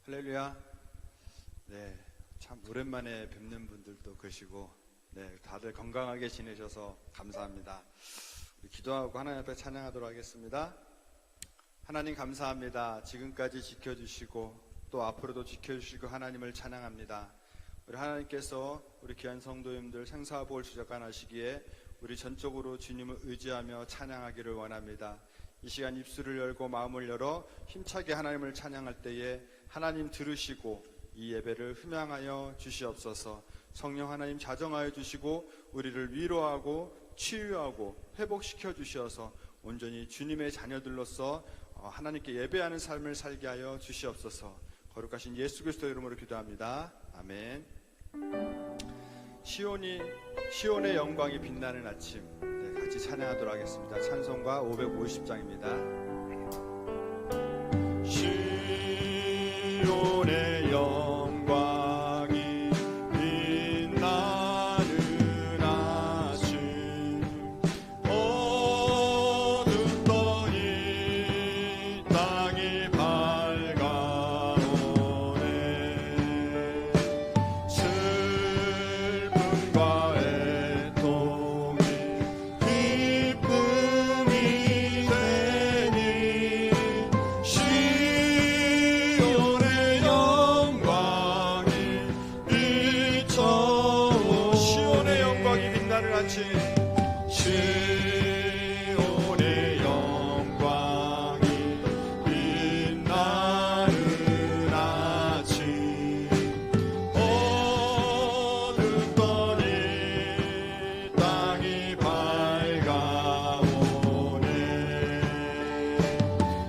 할렐루야. 네, 참 오랜만에 뵙는 분들도 계시고, 네, 다들 건강하게 지내셔서 감사합니다. 우리 기도하고 하나님 앞에 찬양하도록 하겠습니다. 하나님 감사합니다. 지금까지 지켜주시고 또 앞으로도 지켜주시고 하나님을 찬양합니다. 우리 하나님께서 우리 귀한 성도님들 생사복을 주적하시기에 우리 전적으로 주님을 의지하며 찬양하기를 원합니다. 이 시간 입술을 열고 마음을 열어 힘차게 하나님을 찬양할 때에 하나님 들으시고 이 예배를 흠양하여 주시옵소서. 성령 하나님 자정하여 주시고 우리를 위로하고 치유하고 회복시켜 주셔서 온전히 주님의 자녀들로서 하나님께 예배하는 삶을 살게 하여 주시옵소서. 거룩하신 예수 그리스도 이름으로 기도합니다. 아멘. 시온의 영광이 빛나는 아침, 네, 같이 찬양하도록 하겠습니다. 찬송가 550장입니다. 시온의 영광이 빛나는 아침, 어둡더니 땅이 밝아오네. 슬픔과 애통이 기쁨이 되니 시온의 영광이 비춰오. 시온의 영광이 빛나는 아침, 시온의 영광이 빛나는 아침, 어둡더니 땅이 밝아오네.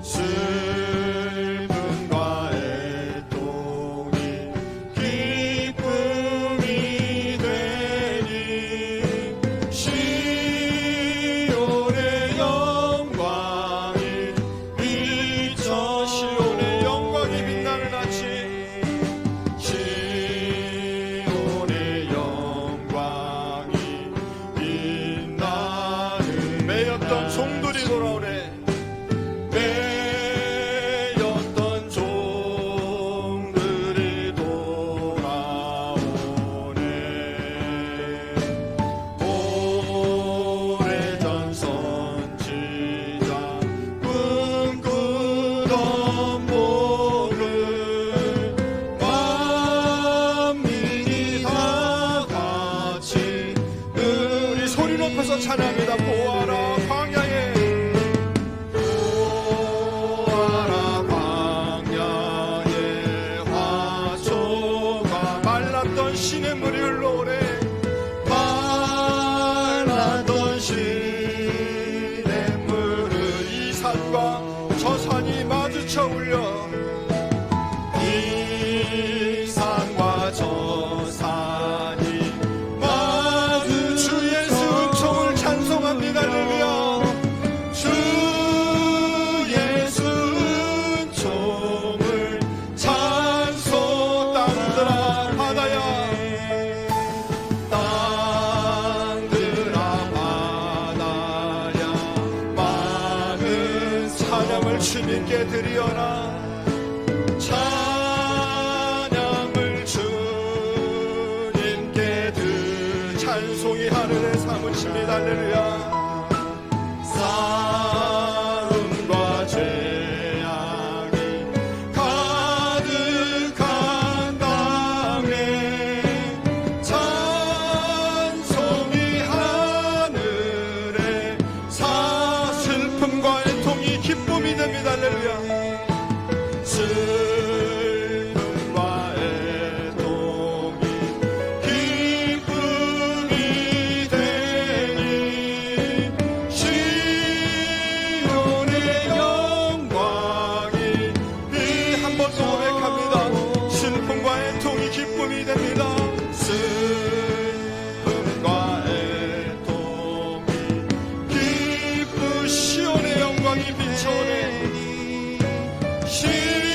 슬픔과 애통이 기쁨이 되니 시온의 영광이 비쳐. 시온의 영광이 빛나는 아침, 시온의 영광이 빛나는. 매였던 종들이 돌아오네. 매였던 종들이 돌아오네. 오래전 선지자 꿈꾸던 복을 만민이 다 같이 우리 소리 높여서 찬양합니다. 보아라 광야에, 보아라 광야에 화초가 말랐던 시냇물이 흘러오네. 말랐던 시냇물을 이 산과 저 산이 마주쳐 울려. 이 산과 저 산이 마주. 주 예수 은총을 찬송합니다. 할렐루야. 주 예수 은총을 찬송. 땅들아 바다야, 땅들아 바다야, 많은 찬양을 주님께 드리어라. 찬양을 주님께 찬송이 하늘에 사무칩니다. 할렐루야. 싸움과 죄악이 가득한 땅에 찬송이 하늘에 슬픔과 애통이 기쁨이 됩니다. 할렐루야. 슬픔과 애통이 기쁨이 되니 시온의 영광이 한 번 더 고백합니다. 슬픔과 애통이 기쁨이 됩니다. 슬픔과 애통이 기쁨. 시온의 영광이 비춰오네. 시온의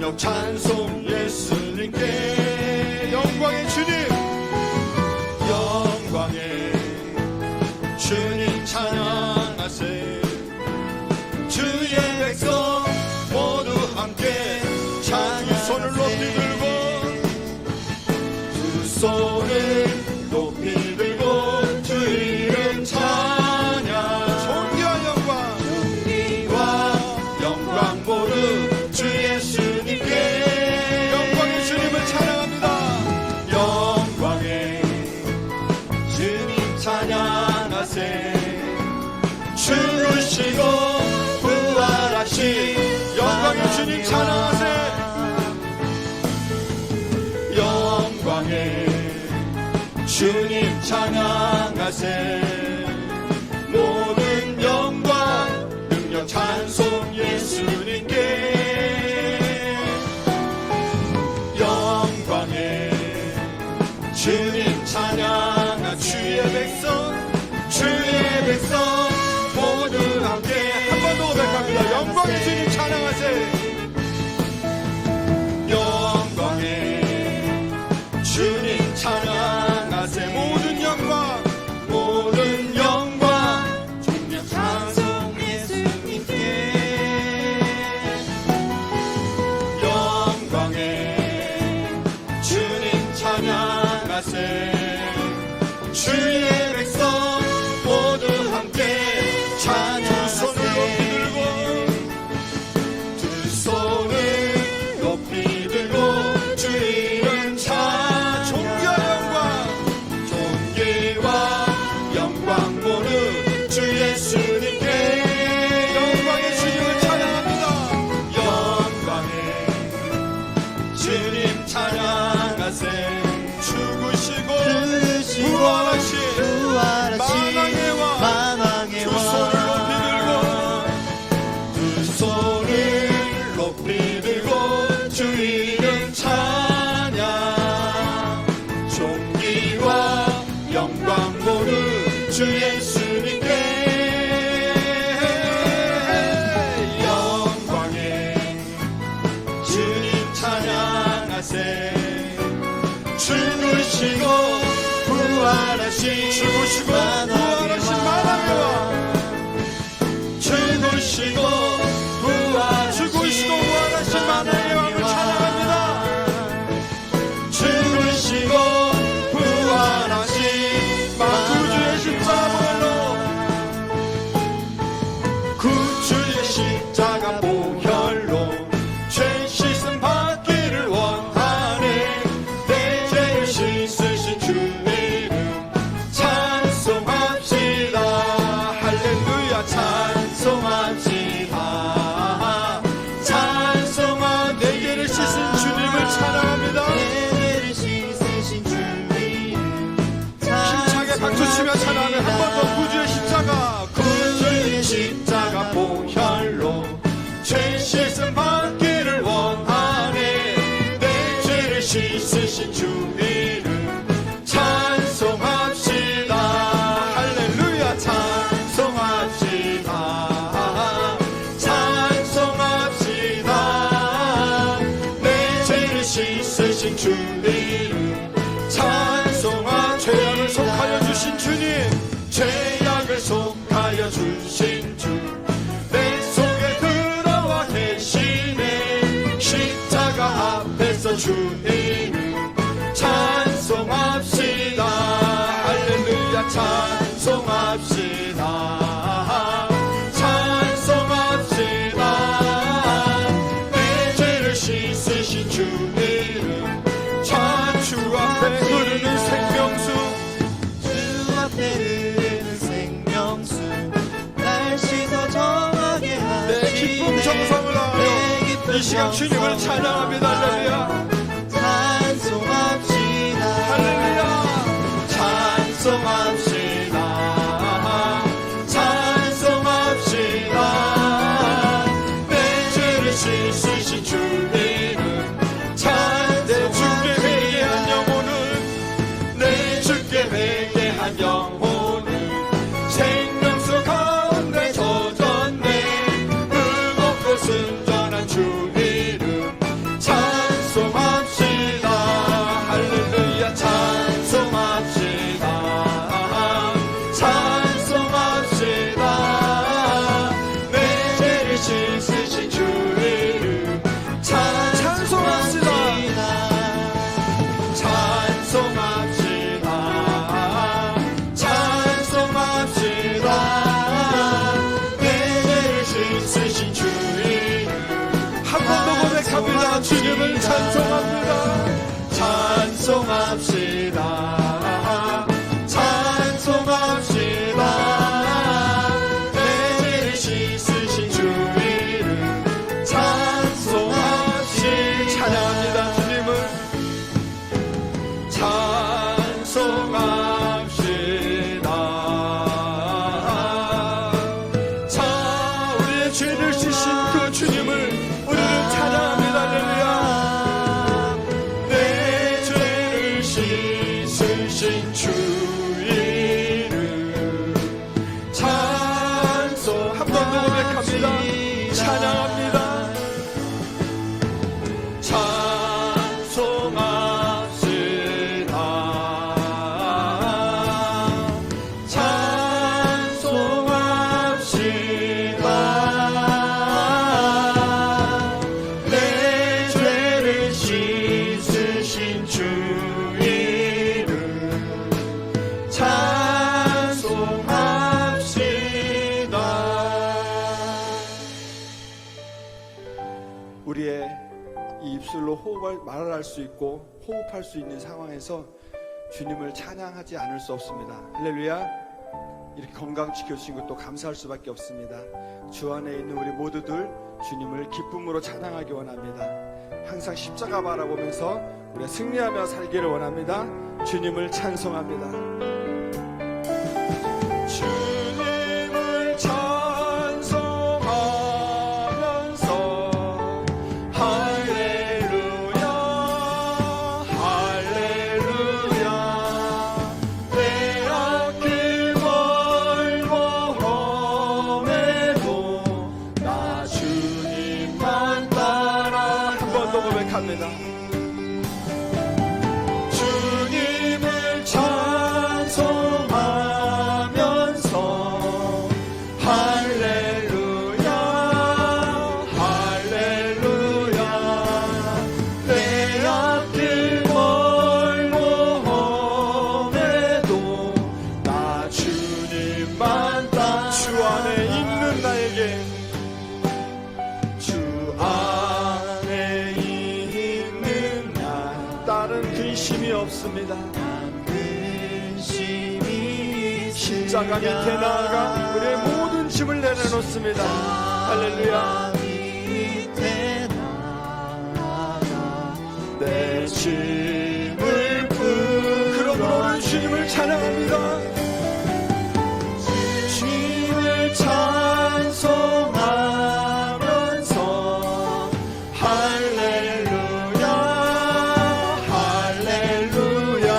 능력 찬송 예수님께 영광의 주님 영광의 주님 찬양하세 주의 백성 모두 함께 두 손을 높이 들고 두 손을 높이 들고 주 이름 찬양 존귀와 영광 모두 주 예수님께 영광의 주님을 찬양합니다. 영광의 주님 찬양하세 죽으시고 부활하신 영광의 주님 찬양하세 영광의 주님 찬양하세 모든 영광 능력 찬송 예수님께 영광의 주님 찬양하 주의 백성 모두 함께 한 번 더 고백합니다. 영광의 주님 찬양하세 영광의 주님 찬양하세 모든 영광 존귀 찬송 예수님께 영광의 주님 찬양하세 주의 백성 모두 함께 찬양 손을 높이 들고 두 손을 높이 들고 주 이름 찬양 존귀와 영광 모두 주 예수님께 영광의 주님을 찬양합니다. 영광의 주님 찬양하세 죽으시고 부활하신 만왕의 왕 두 손을 높이 들고 주 이름 찬양 존귀와 영광 모두 주 예수님께 영광의 주님 찬양하세 죽으시고 부활하신 만왕의 왕 죽으시고 부활하신 만왕의 왕을 찬양합니다. 죽으시고 부활하신 구주의 십자가로 구주의 십자가 보혈로 죄 씻음 받기를 원하네 내 죄를 씻으신 주 이름 찬송합시다. 할렐루야 찬송합시다. 찬송한 내 죄를 씻은 주님을 찬양합니다. 힘차게 박수치며 찬양하며 한 번 더 구주의 십자가 보혈로 죄 씻음 받기를 원하네 내 죄를 씻으신 주 이름 찬송합시다. 할렐루야 찬송합시다. 찬송합시다. 내 죄를 씻으신 주 이름 찬송한 죄악을 속하여 주신 주님 죄악을 속하여 주신 주 내 속에 들어와 계시네 십자가 앞에서 주 이름 찬송합시다. 할렐루야 찬송합시다. 찬송합시다. 내 죄를 씻으신 주 이름 주 앞에 흐르는 생명수 날 씻어 정하게 하니 내 기쁨 정성을 하여 이 시간 주님을 찬양합니다. 할렐루야 찬송합시다. 할렐루야 찬송합시다. 찬송합시다. 내 죄를 씻으신 주 이름 내 주께 회개한 영혼은 내 주께 회개한 영혼은 생명수 가운데 젖었네. 무겁고 순전한 주 이름 찬송합니다. 주님을 찬송합니다. 찬송합시다. 찬송합시다. 내 죄를 씻으신 주 이름 찬송합시다. 찬양합니다. 주님을 찬송합시다. 우리의 죄를 씻으신 그 주님을 우리는 찬양합니다. 할렐루야. 내 죄를 씻으신 주 이름 찬송. 한 번 더 고백합니다. 찬양합니다. 찬송합시다. 찬송합시다. 내 죄를 씻으신 주 이름 찬송합시다. 우리의 이 입술로 말을 할 수 있고 호흡할 수 있는 상황에서 주님을 찬양하지 않을 수 없습니다. 할렐루야. 이렇게 건강 지켜주신 것도 감사할 수밖에 없습니다. 주 안에 있는 우리 모두들 주님을 기쁨으로 찬양하기 원합니다. 항상 십자가 바라보면서 우리가 승리하며 살기를 원합니다. 주님을 찬송합니다. 주님을 찬송하면서 할렐루야 할렐루야 빼앗길 멀고 험해도 나 주님만 따라. 한 번 더 고백합니다. 주님을 찬송하면서 할렐루야 할렐루야 빼앗길 멀고 험해도 나 주님만 따라. 주 안에 있는 나에게 주 안에 있는 나 다른 근심이 없습니다. 근심이 십자가 밑에 나아가 우리의 모든 짐을 내려놓습니다. 할렐루야. 밑에 나아가 내 짐을 그러므로 우리 주님을 찬양합니다. 주님을 찬송하면서 할렐루야 할렐루야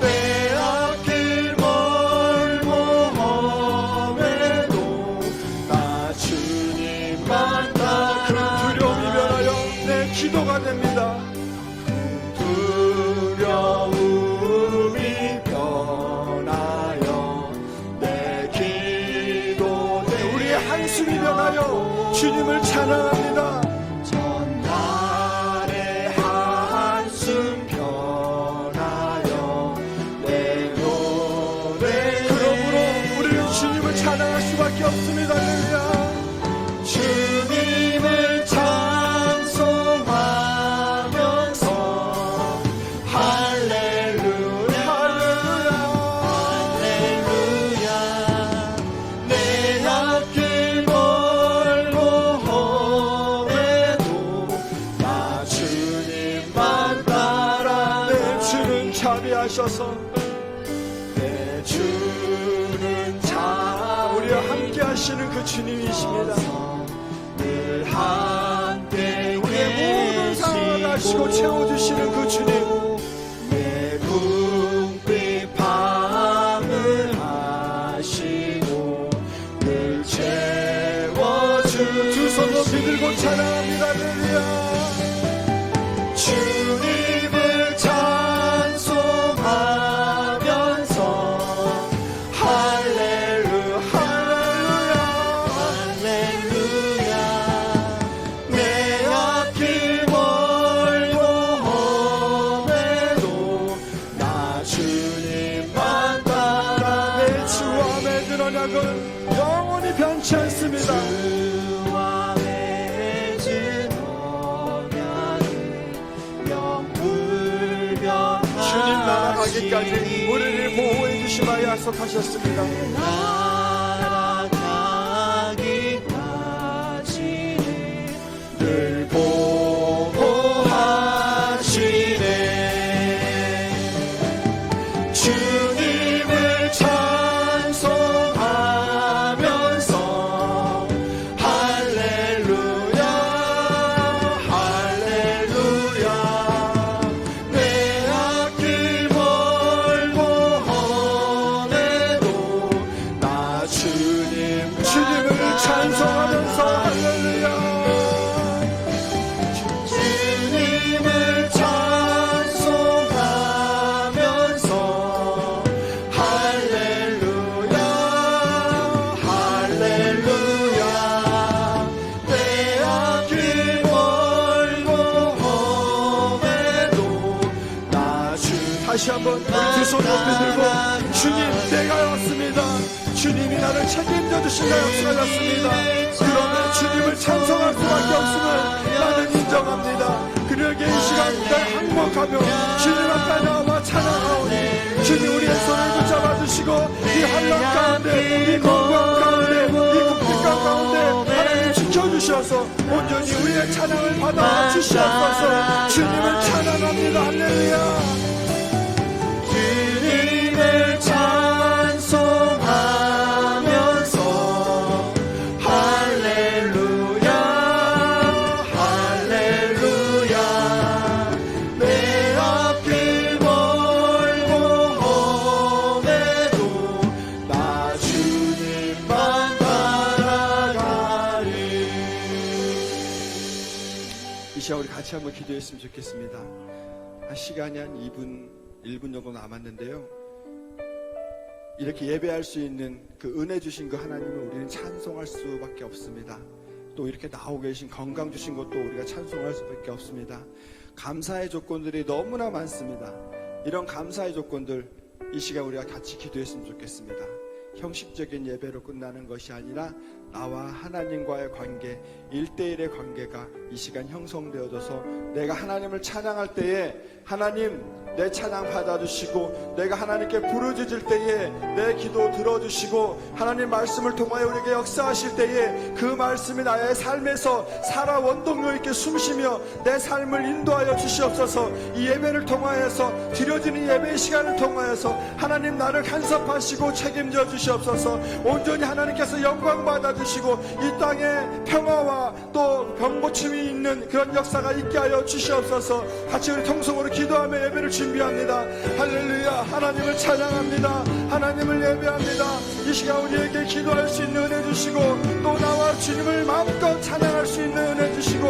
빼앗길 멀고 험해도 나 주님만 따라. 두려움이 변하여 내 기도가 됩니다. 두려움이 변하여 내 기도 우리의 한숨이 변하여 주님을 찬양합니다. 전날의 한숨 변하여 내 노래. 그러므로 우리는 주님을 찬양할 수밖에 없습니다. 할렐루야. 주님을 찬송하면서 할렐루야 할렐루야 내 앞길 멀고 험해도 나 주님만 따라. 내 주는 자비하셔서 내 주는 자 우리와 함께 하시는 그 주님이십니다. 늘 함께 우리의 모든 상황을 아시고 채워주시는 그 주님. 내 궁핍 밤을 아시고 늘 채워주. 두 손 높이 들고 찬양합니다. 할렐루야. 주님을 찬송하면서 할렐루야 할렐루야 내 앞길 멀고 험해 나아가기까지 우리를 보호해 주시마 약속하셨습니다. 나아가기까지 늘 보호하시네. 주님을 찬송하면서 할렐루야 할렐루야. 내 앞길 멀고 험해도 나 주님을 찬송하면서 할렐루야. 주님을 찬송하면서 할렐루야 할렐루야. 내 앞길 멀고 험해도 나 다시 한번 우리 두 손 높이 들고 주님 내가 왔습니다. 주님이 나를 책임져 주신다 약속하셨습니다. 그러면 주님을 찬송할 수밖에 없음을 나는 인정합니다. 그러기에 이 시간 날 항목하며 주님 앞에 나와 찬양하오니 주님 우리의 손을 붙잡아 주시고 이 환난 가운데 이 공고한 가운데 이 국빈강 가운데 하나님 지켜주셔서 온전히 우리의 찬양을 받아 주시옵소서. 주님을 찬양합니다. 할렐루야. 주님을 찬송하면서 할렐루야 할렐루야. 내 앞길 멀고 험해도 나 주님만 따라가리. 이 시간 우리 같이 한번 기도했으면 좋겠습니다. 시간이 한 1분 정도 남았는데요. 이렇게 예배할 수 있는 그 은혜 주신 그 하나님을 우리는 찬송할 수밖에 없습니다. 또 이렇게 나오고 계신 건강 주신 것도 우리가 찬송할 수밖에 없습니다. 감사의 조건들이 너무나 많습니다. 이런 감사의 조건들 이 시간 우리가 같이 기도했으면 좋겠습니다. 형식적인 예배로 끝나는 것이 아니라 나와 하나님과의 관계, 1대1의 관계가 이 시간 형성되어져서 내가 하나님을 찬양할 때에 하나님 내 찬양 받아주시고 내가 하나님께 부르짖을 때에 내 기도 들어주시고 하나님 말씀을 통하여 우리에게 역사하실 때에 그 말씀이 나의 삶에서 살아 원동력 있게 숨쉬며 내 삶을 인도하여 주시옵소서. 이 예배를 통하여서 드려지는 예배의 시간을 통하여서 하나님 나를 간섭하시고 책임져 주시옵소서. 온전히 하나님께서 영광 받아주시고 이 땅에 평화와 또 병고침이 있는 그런 역사가 있게 하여 주시옵소서. 같이 우리 통성으로 기도하며 예배를 준비합니다. 할렐루야. 하나님을 찬양합니다. 하나님을 예배합니다. 이 시간 우리에게 기도할 수 있는 은혜 주시고 또 나와 주님을 마음껏 찬양할 수 있는 은혜 주시고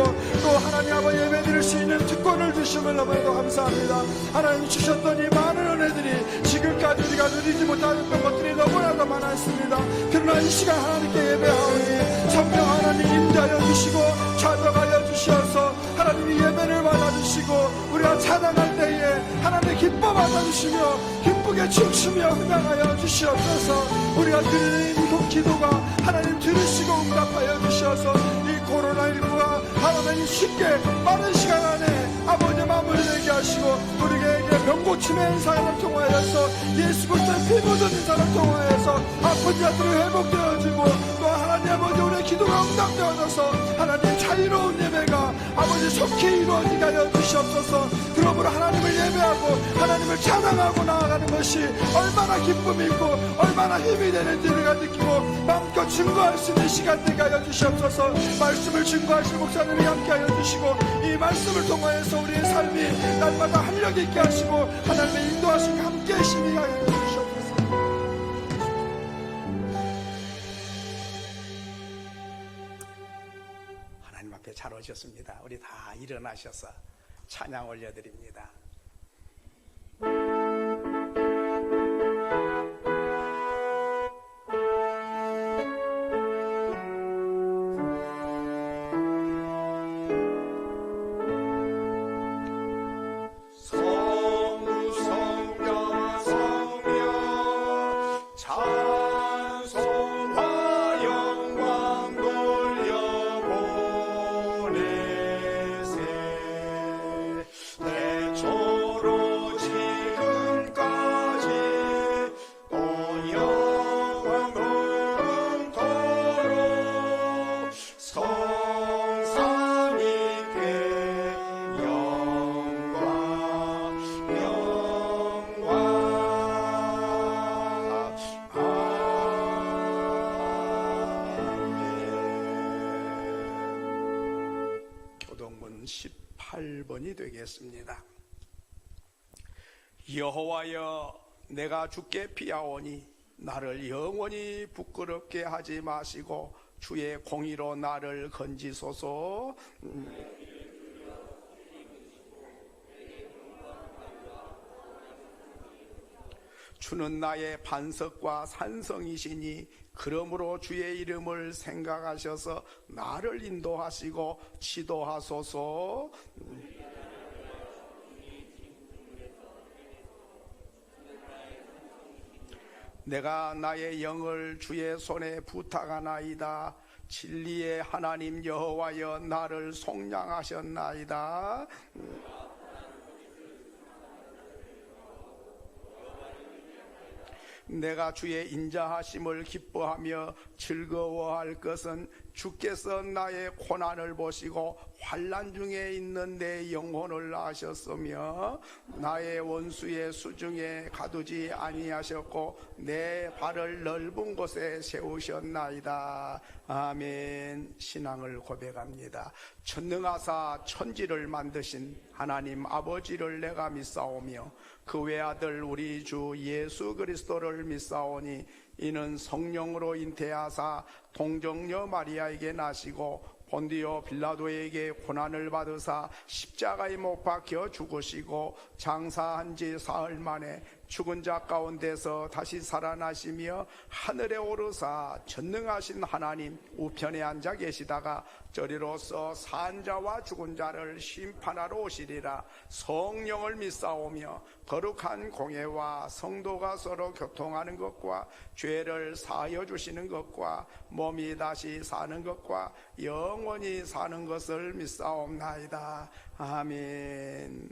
또 하나님 아버지 예배 드릴 수 있는 특권을 주심을 너무나도 감사합니다. 하나님 주셨던 이 많은 은혜들이 지금까지 우리가 누리지 못했던 것들이 너무나도 많았습니다. 그러나 이 시간 하나님께 예배하오니 성령 하나님 임재하여 주시고 찾아가여 주시어서 하나님이 예배를 받아주시고 우리가 찬양할 때에 하나님 기뻐 받아주시며 기쁘게 춤추며 흥양하여 주시옵소서. 우리가 드리는 이 기도가 하나님 들으시고 응답하여 주시어서 이 코로나19가 하나님 쉽게 빠른 시간 안에 아버지 마음을 내게 하시고 우리에게 병고침의 행사를 통하여서 예수 그리스도의 피 묻은 행사를 통하여서 아픈 자들이 회복되어지고 또 하나님 아버지 우리의 기도가 응답되어져서 하나님 자유로운 예배가 아버지 속히 이루어지게 하여 주시옵소서. 그러므로 하나님을 예배하고 하나님을 찬양하고 나아가는 것이 얼마나 기쁨이 있고 얼마나 힘이 되는지 우리가 느끼고 마음껏 증거할 수 있는 시간 되게 하여 주시옵소서. 말씀을 증거하실 목사님이 함께 하여 주시고 이 말씀을 통하여서 우리의 삶이 날마다 활력 있게 하시고 하나님의 인도하심과 함께 하시게 하여 주시옵소서. 하나님 앞에 잘 오셨습니다. 우리 다 일어나셔서 찬양 올려드립니다. 내 부분 18번이 되겠습니다. 여호와여, 내가 주께 피하오니 나를 영원히 부끄럽게 하지 마시고 주의 공의로 나를 건지소서. 주는 나의 반석과 산성이시니 그러므로 주의 이름을 생각하셔서 나를 인도하시고 지도하소서. 내가 나의 영을 주의 손에 부탁하나이다. 진리의 하나님 여호와여, 나를 속량하셨나이다. 내가 주의 인자하심을 기뻐하며 즐거워할 것은 주께서 나의 고난을 보시고 환난 중에 있는 내 영혼을 아셨으며 나의 원수의 수중에 가두지 아니하셨고 내 발을 넓은 곳에 세우셨나이다. 아멘. 신앙을 고백합니다. 전능하사 천지를 만드신 하나님 아버지를 내가 믿사오며 그 외아들 우리 주 예수 그리스도를 믿사오니 이는 성령으로 잉태하사 동정녀 마리아에게 나시고 본디오 빌라도에게 고난을 받으사 십자가에 못 박혀 죽으시고 장사한 지 사흘 만에 죽은 자 가운데서 다시 살아나시며 하늘에 오르사 전능하신 하나님 우편에 앉아 계시다가 저리로서 산 자와 죽은 자를 심판하러 오시리라. 성령을 믿사오며 거룩한 공예와 성도가 서로 교통하는 것과 죄를 사하여 주시는 것과 몸이 다시 사는 것과 영원히 사는 것을 믿사옵나이다. 아멘.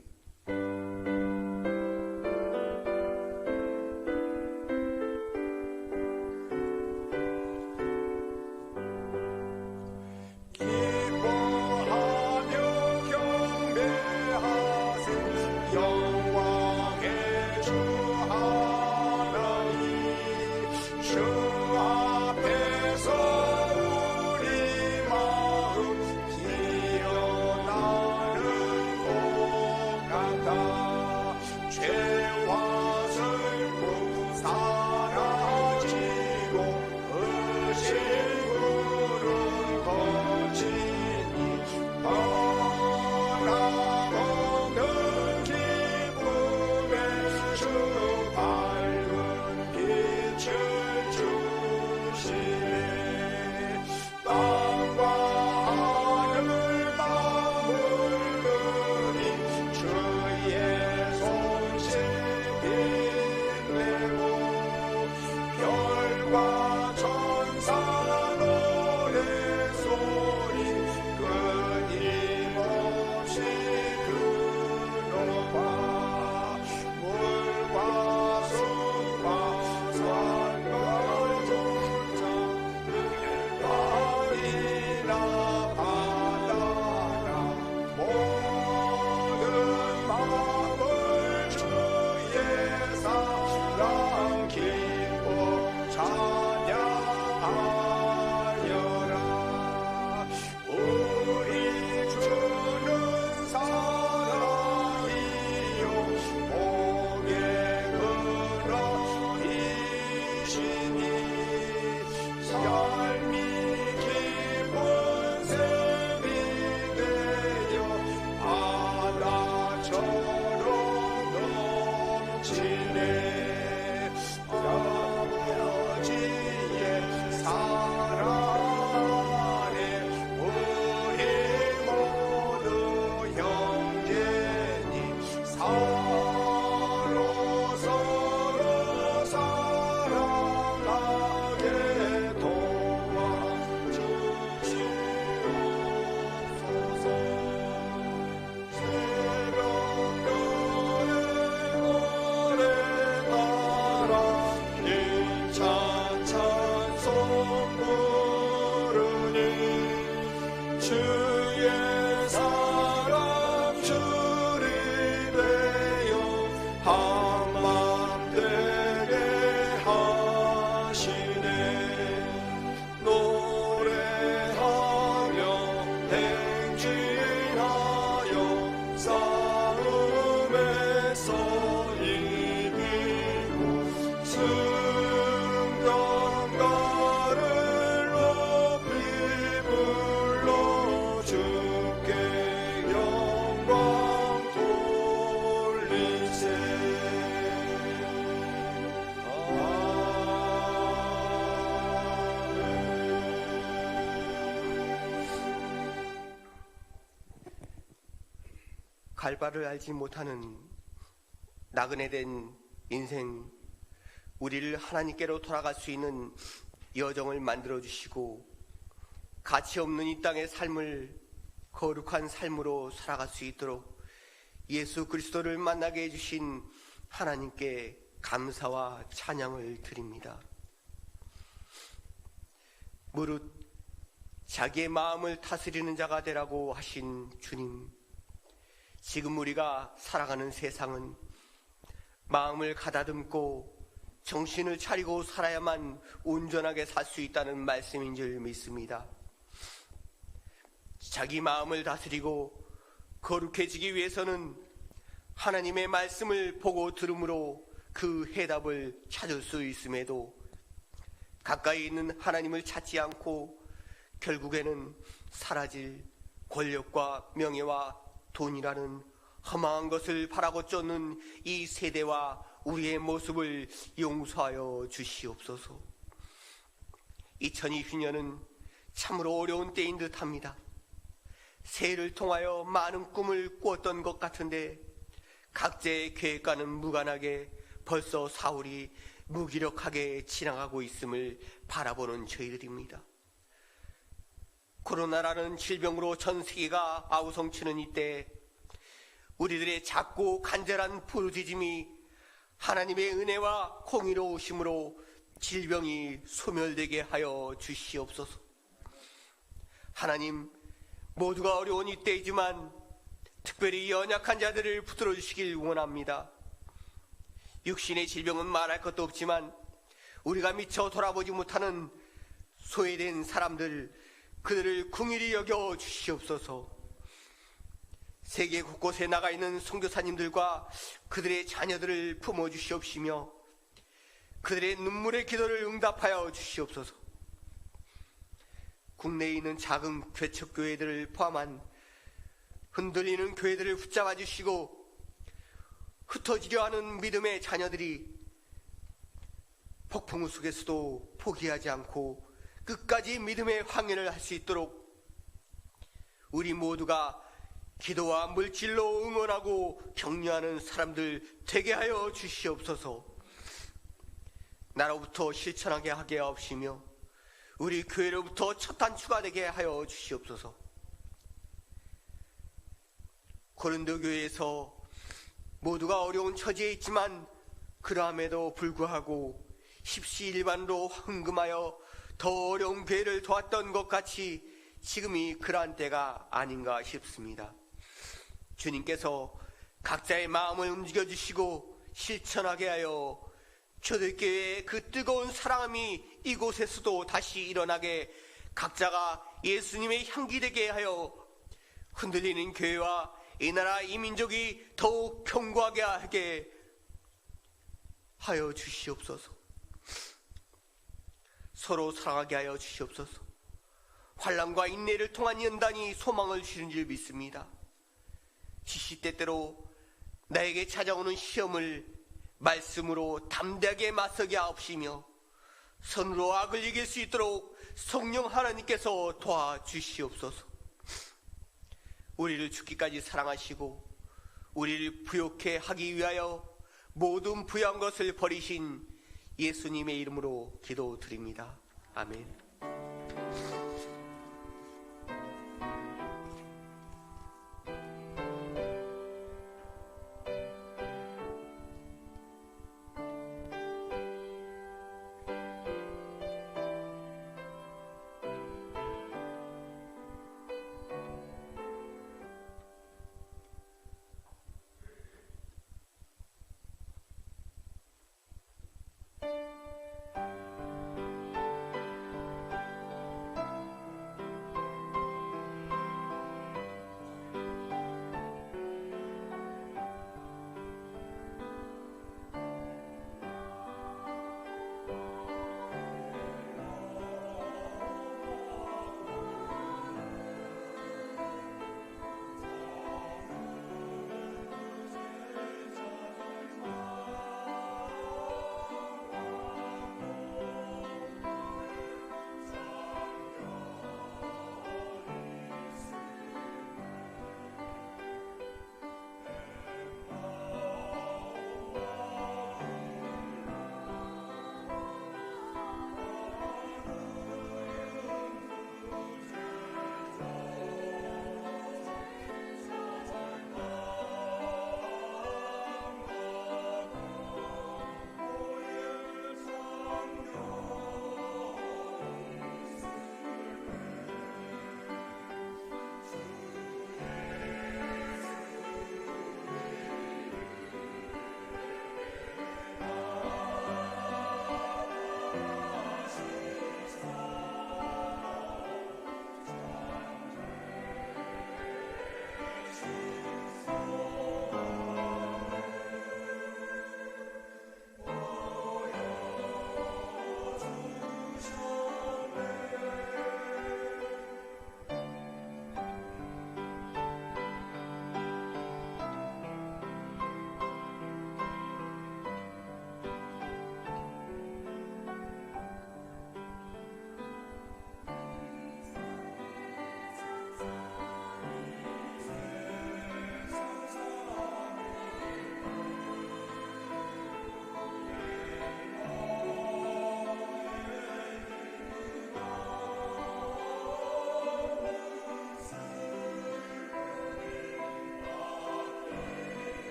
갈 바를 알지 못하는 나그네된 인생, 우리를 하나님께로 돌아갈 수 있는 여정을 만들어 주시고 가치 없는 이 땅의 삶을 거룩한 삶으로 살아갈 수 있도록 예수 그리스도를 만나게 해주신 하나님께 감사와 찬양을 드립니다. 무릇 자기의 마음을 다스리는 자가 되라고 하신 주님, 지금 우리가 살아가는 세상은 마음을 가다듬고 정신을 차리고 살아야만 온전하게 살 수 있다는 말씀인 줄 믿습니다. 자기 마음을 다스리고 거룩해지기 위해서는 하나님의 말씀을 보고 들음으로 그 해답을 찾을 수 있음에도 가까이 있는 하나님을 찾지 않고 결국에는 사라질 권력과 명예와 돈이라는 허망한 것을 바라고 쫓는 이 세대와 우리의 모습을 용서하여 주시옵소서. 2020년은 참으로 어려운 때인 듯합니다. 새해를 통하여 많은 꿈을 꾸었던 것 같은데 각자의 계획과는 무관하게 벌써 4월이 무기력하게 지나가고 있음을 바라보는 저희들입니다. 코로나라는 질병으로 전 세계가 아우성치는 이때 우리들의 작고 간절한 부르짖음이 하나님의 은혜와 공의로우심으로 질병이 소멸되게 하여 주시옵소서. 하나님, 모두가 어려운 이때이지만 특별히 연약한 자들을 붙들어 주시길 원합니다. 육신의 질병은 말할 것도 없지만 우리가 미처 돌아보지 못하는 소외된 사람들, 그들을 긍휼히 여겨 주시옵소서. 세계 곳곳에 나가 있는 선교사님들과 그들의 자녀들을 품어주시옵시며 그들의 눈물의 기도를 응답하여 주시옵소서. 국내에 있는 작은 개척교회들을 포함한 흔들리는 교회들을 붙잡아 주시고 흩어지려 하는 믿음의 자녀들이 폭풍 속에서도 포기하지 않고 끝까지 믿음의 항해를 할 수 있도록 우리 모두가 기도와 물질로 응원하고 격려하는 사람들 되게 하여 주시옵소서. 나로부터 실천하게 하게 하옵시며 우리 교회로부터 첫 단추가 되게 하여 주시옵소서. 고린도 교회에서 모두가 어려운 처지에 있지만 그러함에도 불구하고 십시일반으로 헌금하여 더 어려운 교회를 도왔던 것 같이 지금이 그러한 때가 아닌가 싶습니다. 주님께서 각자의 마음을 움직여주시고 실천하게 하여 초대교회의 그 뜨거운 사랑함이 이곳에서도 다시 일어나게 각자가 예수님의 향기 되게 하여 흔들리는 교회와 이 나라 이 민족이 더욱 견고하게 하게 하여 주시옵소서. 서로 사랑하게 하여 주시옵소서. 환난과 인내를 통한 연단이 소망을 주는 줄 믿습니다. 시시때때로 나에게 찾아오는 시험을 말씀으로 담대하게 맞서게 하옵시며 선으로 악을 이길 수 있도록 성령 하나님께서 도와주시옵소서. 우리를 죽기까지 사랑하시고 우리를 부욕해 하기 위하여 모든 부유한 것을 버리신 예수님의 이름으로 기도드립니다. 아멘.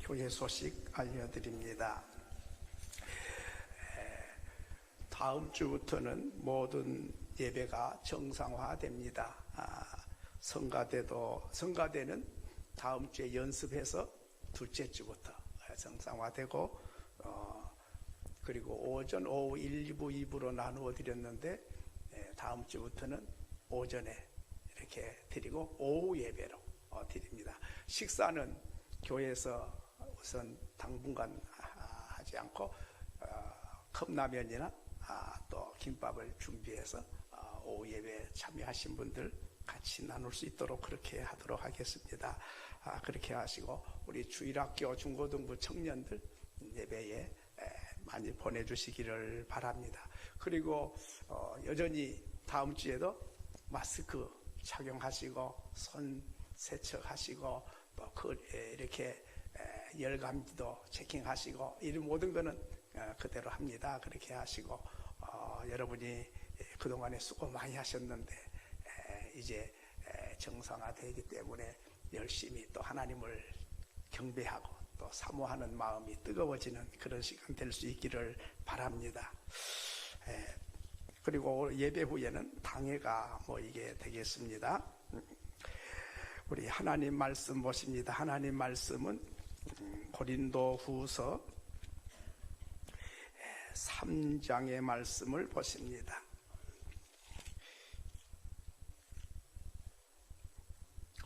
교회 소식 알려드립니다. 다음 주부터는 모든 예배가 정상화됩니다. 성가대는 다음 주에 연습해서 둘째 주부터 정상화되고, 그리고 오전, 오후 1, 2부, 2부로 나누어 드렸는데 다음 주부터는 오전에 이렇게 드리고 오후 예배로 드립니다. 식사는 교회에서 우선 당분간 하지 않고 컵라면이나 또 김밥을 준비해서 오후 예배에 참여하신 분들 같이 나눌 수 있도록 그렇게 하도록 하겠습니다. 그렇게 하시고 우리 주일학교 중고등부 청년들 예배에 많이 보내주시기를 바랍니다. 그리고 여전히 다음 주에도 마스크 착용하시고 손 세척하시고 또 이렇게 열감지도 체킹하시고 이 모든 거는 그대로 합니다. 그렇게 하시고 여러분이 그동안에 수고 많이 하셨는데 이제 정상화되기 때문에 열심히 또 하나님을 경배하고 또 사모하는 마음이 뜨거워지는 그런 시간 될 수 있기를 바랍니다. 그리고 예배 후에는 당회가 모이게 되겠습니다. 우리 하나님 말씀 보십니다. 하나님 말씀은 고린도후서 3장의 말씀을 보십니다.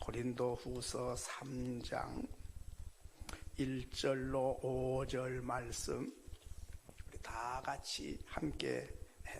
고린도후서 3장 1절로 5절 말씀 우리 다 같이 함께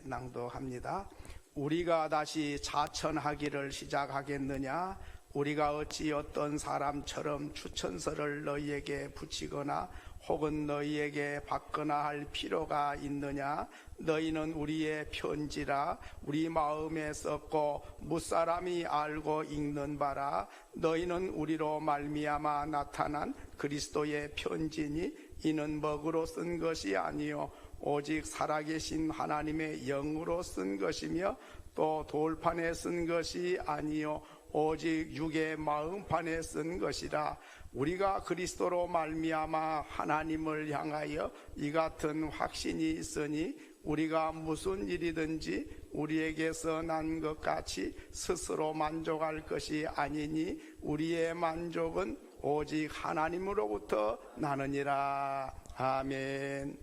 낭독합니다. 우리가 다시 자천하기를 시작하겠느냐? 우리가 어찌 어떤 사람처럼 추천서를 너희에게 붙이거나 혹은 너희에게 받거나 할 필요가 있느냐? 너희는 우리의 편지라 우리 마음에 썼고 무사람이 알고 읽는 바라. 너희는 우리로 말미암아 나타난 그리스도의 편지니 이는 먹으로 쓴 것이 아니요 오직 살아계신 하나님의 영으로 쓴 것이며 또 돌판에 쓴 것이 아니요 오직 육의 마음판에 쓴 것이라. 우리가 그리스도로 말미암아 하나님을 향하여 이 같은 확신이 있으니 우리가 무슨 일이든지 우리에게서 난 것 같이 스스로 만족할 것이 아니니 우리의 만족은 오직 하나님으로부터 나느니라. 아멘.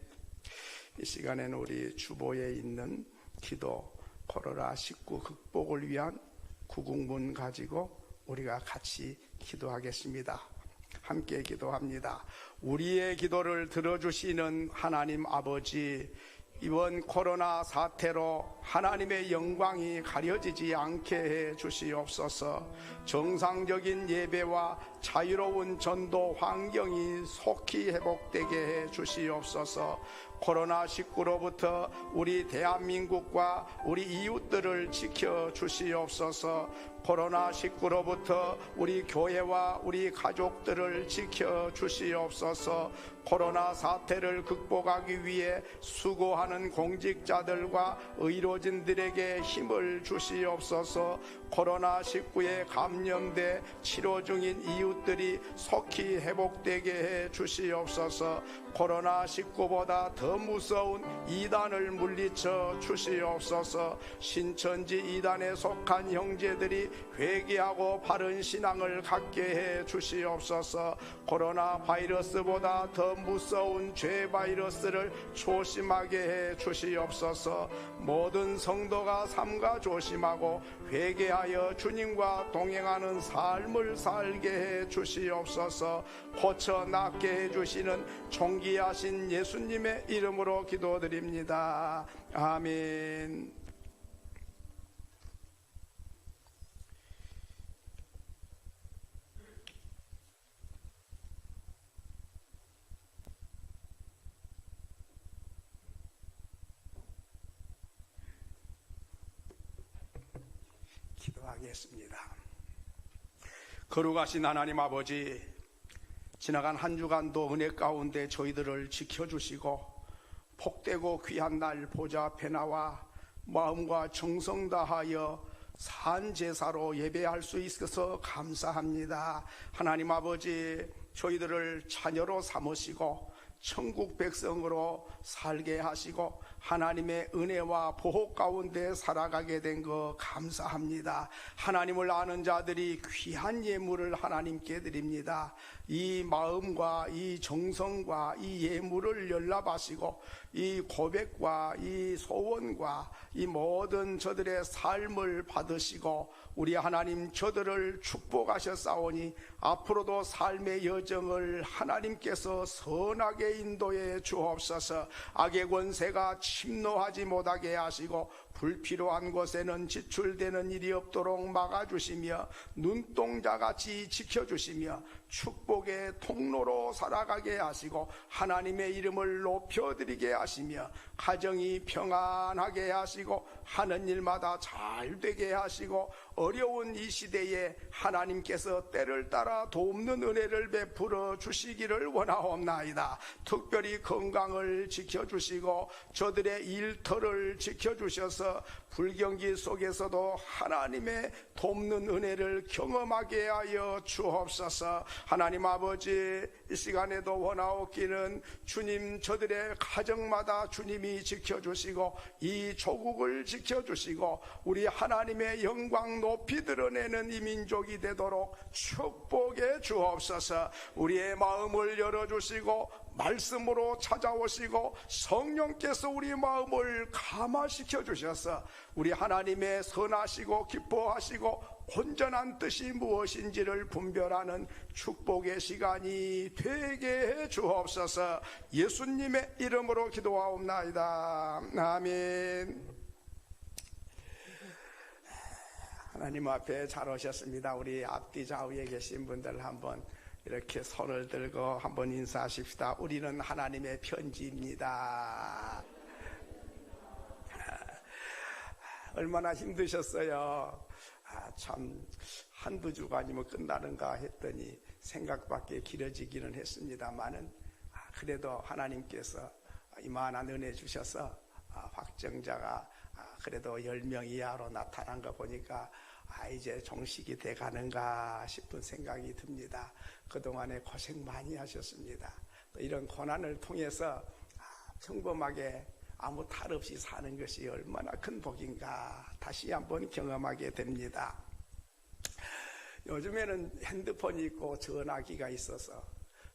이 시간에는 우리 주보에 있는 기도 코로나19 극복을 위한 구국문 가지고 우리가 같이 기도하겠습니다. 함께 기도합니다. 우리의 기도를 들어주시는 하나님 아버지, 이번 코로나 사태로 하나님의 영광이 가려지지 않게 해 주시옵소서. 정상적인 예배와 자유로운 전도 환경이 속히 회복되게 해 주시옵소서. 코로나19로부터 우리 대한민국과 우리 이웃들을 지켜 주시옵소서. 코로나19로부터 우리 교회와 우리 가족들을 지켜 주시옵소서. 코로나 사태를 극복하기 위해 수고하는 공직자들과 의료진들에게 힘을 주시옵소서. 코로나19에 감염돼 치료 중인 이웃들이 속히 회복되게 해 주시옵소서. 코로나19보다 더 무서운 이단을 물리쳐 주시옵소서. 신천지 이단에 속한 형제들이 회개하고 바른 신앙을 갖게 해 주시옵소서. 코로나 바이러스보다 더 무서운 죄 바이러스를 조심하게 해 주시옵소서. 모든 성도가 삼가 조심하고 회개하여 주님과 동행하는 삶을 살게 해 주시옵소서. 고쳐 낫게 해 주시는 존귀하신 예수님의 이름으로 기도드립니다. 아멘. 기도하겠습니다. 거룩하신 하나님 아버지, 지나간 한 주간도 은혜 가운데 저희들을 지켜주시고 복되고 귀한 날 보좌 앞에 나와 마음과 정성 다하여 산 제사로 예배할 수 있어서 감사합니다. 하나님 아버지, 저희들을 자녀로 삼으시고 천국 백성으로 살게 하시고 하나님의 은혜와 보호 가운데 살아가게 된 거 감사합니다. 하나님을 아는 자들이 귀한 예물을 하나님께 드립니다. 이 마음과 이 정성과 이 예물을 연락하시고 이 고백과 이 소원과 이 모든 저들의 삶을 받으시고 우리 하나님 저들을 축복하셨사오니 앞으로도 삶의 여정을 하나님께서 선하게 인도해 주옵소서. 악의 권세가 침노하지 못하게 하시고 불필요한 곳에는 지출되는 일이 없도록 막아주시며 눈동자같이 지켜주시며 축복의 통로로 살아가게 하시고 하나님의 이름을 높여드리게 하시며 가정이 평안하게 하시고 하는 일마다 잘 되게 하시고 어려운 이 시대에 하나님께서 때를 따라 돕는 은혜를 베풀어 주시기를 원하옵나이다. 특별히 건강을 지켜주시고 저들의 일터를 지켜주셔서 불경기 속에서도 하나님의 돕는 은혜를 경험하게 하여 주옵소서. 하나님 아버지, 이 시간에도 원하옵기는 주님 저들의 가정마다 주님이 지켜주시고 이 조국을 지켜주시고 우리 하나님의 영광 높이 드러내는 이 민족이 되도록 축복해 주옵소서. 우리의 마음을 열어주시고 말씀으로 찾아오시고 성령께서 우리 마음을 감화시켜 주셔서 우리 하나님의 선하시고 기뻐하시고 온전한 뜻이 무엇인지를 분별하는 축복의 시간이 되게 해 주옵소서. 예수님의 이름으로 기도하옵나이다. 아멘. 하나님 앞에 잘 오셨습니다. 우리 앞뒤 좌우에 계신 분들 한번 이렇게 손을 들고 한번 인사하십시다. 우리는 하나님의 편지입니다. 얼마나 힘드셨어요. 참 한두 주간이면 끝나는가 했더니 생각밖에 길어지기는 했습니다만은 그래도 하나님께서 이만한 은혜 주셔서 확정자가 그래도 10명 이하로 나타난 거 보니까 이제 종식이 돼 가는가 싶은 생각이 듭니다. 그동안에 고생 많이 하셨습니다. 또 이런 고난을 통해서 평범하게 아무 탈 없이 사는 것이 얼마나 큰 복인가 다시 한번 경험하게 됩니다. 요즘에는 핸드폰이 있고 전화기가 있어서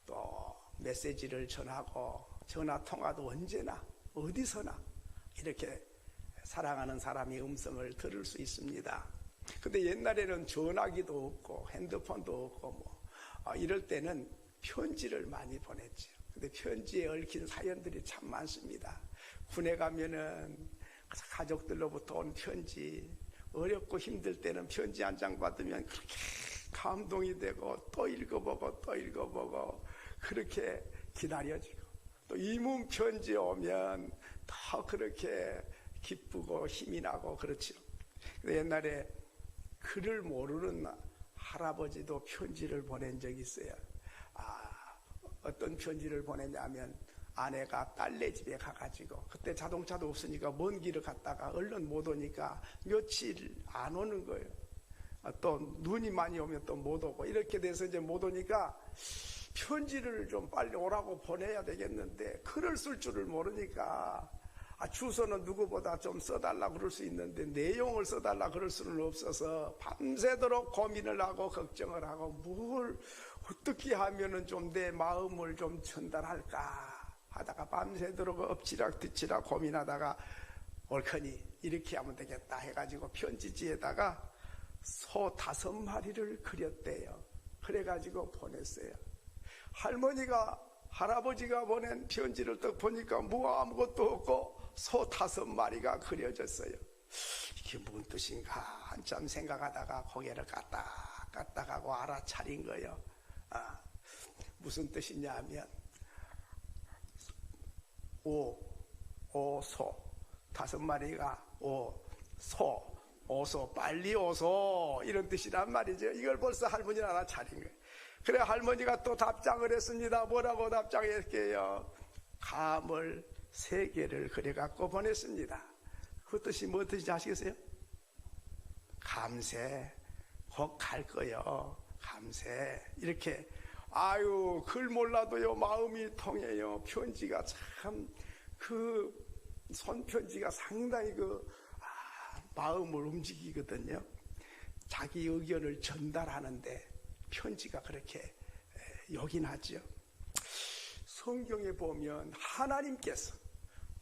또 메시지를 전하고 전화통화도 언제나 어디서나 이렇게 사랑하는 사람의 음성을 들을 수 있습니다. 근데 옛날에는 전화기도 없고 핸드폰도 없고 이럴 때는 편지를 많이 보냈죠. 근데 편지에 얽힌 사연들이 참 많습니다. 군에 가면은 가족들로부터 온 편지, 어렵고 힘들 때는 편지 한 장 받으면 그렇게 감동이 되고 또 읽어보고 또 읽어보고 그렇게 기다려지고 또 이문 편지 오면 더 그렇게 기쁘고 힘이 나고 그렇죠. 근데 옛날에 글을 모르는 할아버지도 편지를 보낸 적이 있어요. 어떤 편지를 보냈냐면 아내가 딸네 집에 가가지고 그때 자동차도 없으니까 먼 길을 갔다가 얼른 못 오니까 며칠 안 오는 거예요. 또 눈이 많이 오면 또 못 오고 이렇게 돼서 이제 못 오니까 편지를 좀 빨리 오라고 보내야 되겠는데 글을 쓸 줄을 모르니까 주소는 누구보다 좀 써달라 그럴 수 있는데 내용을 써달라 그럴 수는 없어서 밤새도록 고민을 하고 걱정을 하고 뭘 어떻게 하면은 좀 내 마음을 좀 전달할까 하다가 밤새도록 엎치락 뒤치락 고민하다가 옳거니 이렇게 하면 되겠다 해가지고 편지지에다가 소 5마리를 그렸대요. 그래가지고 보냈어요. 할아버지가 보낸 편지를 딱 보니까 뭐 아무것도 없고 소 5마리가 그려졌어요. 이게 무슨 뜻인가 한참 생각하다가 고개를 까딱하고 알아차린 거예요. 무슨 뜻이냐 하면 오소 5마리가 오소 빨리 오소 이런 뜻이란 말이죠. 이걸 벌써 할머니는 알아차린 거예요. 그래 할머니가 또 답장을 했습니다. 뭐라고 답장했게요? 감을 3개를 그려갖고 보냈습니다. 그 뜻이 뭐 뜻인지 아시겠어요? 감세 곧 갈 거요. 감세 이렇게 아유, 글 몰라도요 마음이 통해요. 편지가 참 그 손편지가 상당히 마음을 움직이거든요. 자기 의견을 전달하는데 편지가 그렇게 요긴하죠. 성경에 보면 하나님께서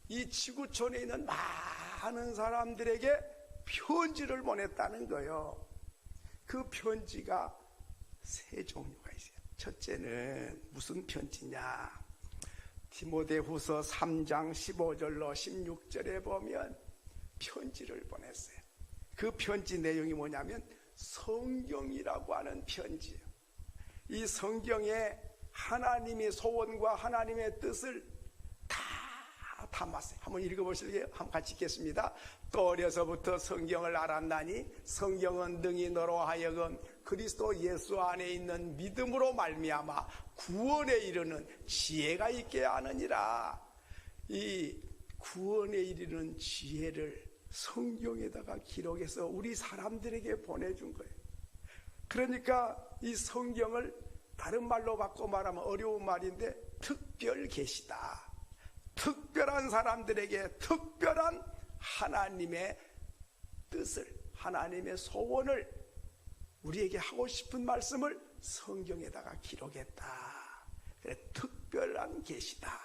이 지구촌에 있는 많은 사람들에게 편지를 보냈다는 거예요. 그 편지가 세 종류가 있어요. 첫째는 무슨 편지냐? 디모데후서 3장 15절로 16절에 보면 편지를 보냈어요. 그 편지 내용이 뭐냐면 성경이라고 하는 편지예요. 이 성경에 하나님의 소원과 하나님의 뜻을 다 담았어요. 한번 읽어보실게요. 한번 같이 읽겠습니다. 또 어려서부터 성경을 알았나니 성경은 능히 너로 하여금 그리스도 예수 안에 있는 믿음으로 말미암아 구원에 이르는 지혜가 있게 하느니라. 이 구원에 이르는 지혜를 성경에다가 기록해서 우리 사람들에게 보내준 거예요. 그러니까 이 성경을 다른 말로 바꿔 말하면 어려운 말인데 특별 계시다. 특별한 사람들에게 특별한 하나님의 뜻을, 하나님의 소원을, 우리에게 하고 싶은 말씀을 성경에다가 기록했다. 그래, 특별한 계시다.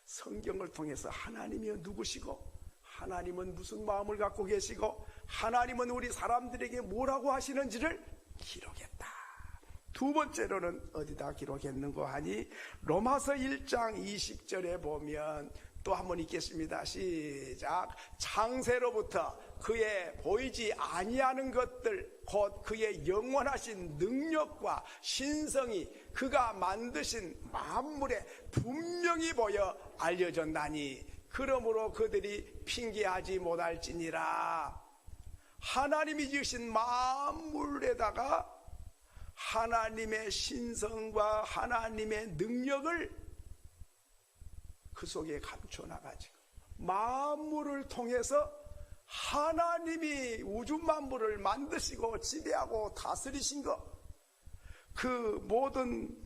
성경을 통해서 하나님이 누구시고, 하나님은 무슨 마음을 갖고 계시고, 하나님은 우리 사람들에게 뭐라고 하시는지를 기록했다. 두 번째로는 어디다 기록했는고 하니 로마서 1장 20절에 보면 또 한번 읽겠습니다. 시작. 창세로부터 그의 보이지 아니하는 것들 곧 그의 영원하신 능력과 신성이 그가 만드신 만물에 분명히 보여 알려졌나니 그러므로 그들이 핑계하지 못할지니라. 하나님이 지으신 만물에다가 하나님의 신성과 하나님의 능력을 그 속에 감춰놔가지고 만물을 통해서 하나님이 우주 만물을 만드시고 지배하고 다스리신 것, 그 모든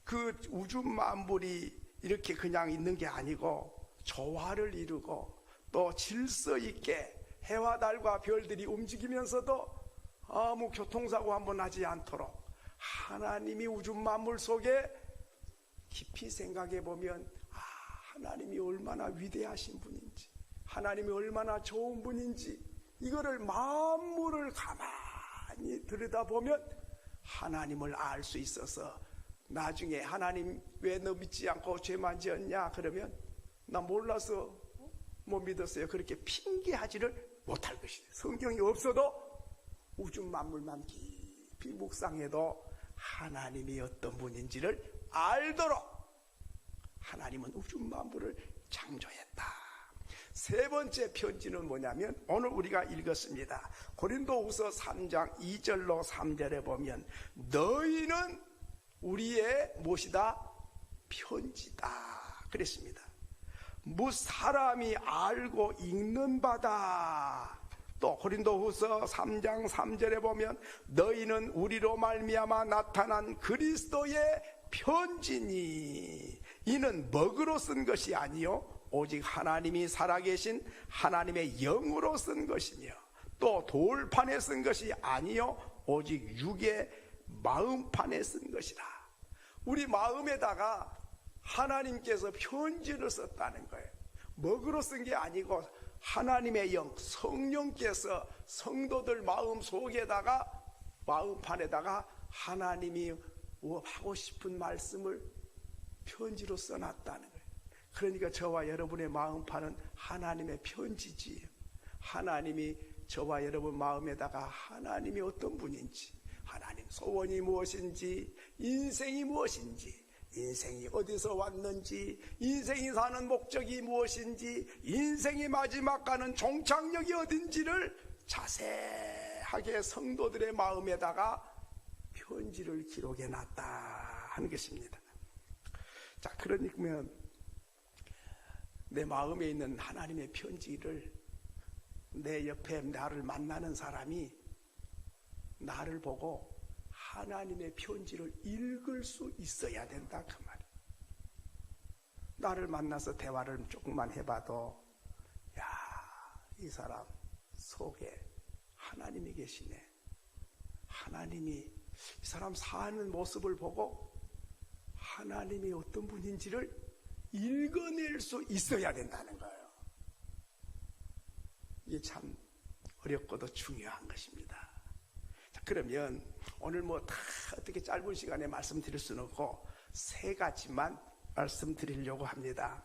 그 우주 만물이 이렇게 그냥 있는 게 아니고 조화를 이루고 또 질서 있게 해와 달과 별들이 움직이면서도 아무 교통사고 한번 나지 않도록 하나님이 우주 만물 속에 깊이 생각해 보면 하나님이 얼마나 위대하신 분인지, 하나님이 얼마나 좋은 분인지, 이거를 만물을 가만히 들여다보면 하나님을 알 수 있어서 나중에 하나님 왜 너 믿지 않고 죄만 지었냐 그러면 나 몰라서 못 믿었어요, 그렇게 핑계하지를 못할 것이에요. 성경이 없어도 우주 만물만 깊이 묵상해도 하나님이 어떤 분인지를 알도록 하나님은 우주 만물을 창조했다. 세 번째 편지는 뭐냐면 오늘 우리가 읽었습니다. 고린도후서 3장 2절로 3절에 보면 너희는 우리의 무엇이다? 편지다 그랬습니다. 사람이 알고 읽는 바다. 또 고린도후서 3장 3절에 보면 너희는 우리로 말미암아 나타난 그리스도의 편지니 이는 먹으로 쓴 것이 아니요 오직 하나님이 살아계신 하나님의 영으로 쓴 것이며 또 돌판에 쓴 것이 아니요 오직 육의 마음판에 쓴 것이라. 우리 마음에다가 하나님께서 편지를 썼다는 거예요. 먹으로 쓴 게 아니고 하나님의 영, 성령께서 성도들 마음 속에다가 마음판에다가 하나님이 하고 싶은 말씀을 편지로 써놨다는 거예요. 그러니까 저와 여러분의 마음판은 하나님의 편지지예요. 하나님이 저와 여러분 마음에다가 하나님이 어떤 분인지, 하나님 소원이 무엇인지, 인생이 무엇인지, 인생이 어디서 왔는지, 인생이 사는 목적이 무엇인지, 인생이 마지막 가는 종착역이 어딘지를 자세하게 성도들의 마음에다가 편지를 기록해 놨다 하는 것입니다. 자, 그러니까 내 마음에 있는 하나님의 편지를 내 옆에 나를 만나는 사람이 나를 보고 하나님의 편지를 읽을 수 있어야 된다 그 말이에요. 나를 만나서 대화를 조금만 해봐도 야, 이 사람 속에 하나님이 계시네. 하나님이 이 사람 사는 모습을 보고 하나님이 어떤 분인지를 읽어낼 수 있어야 된다는 거예요. 이게 참 어렵고도 중요한 것입니다. 자, 그러면 오늘 뭐 다 어떻게 짧은 시간에 말씀드릴 수는 없고 세 가지만 말씀드리려고 합니다.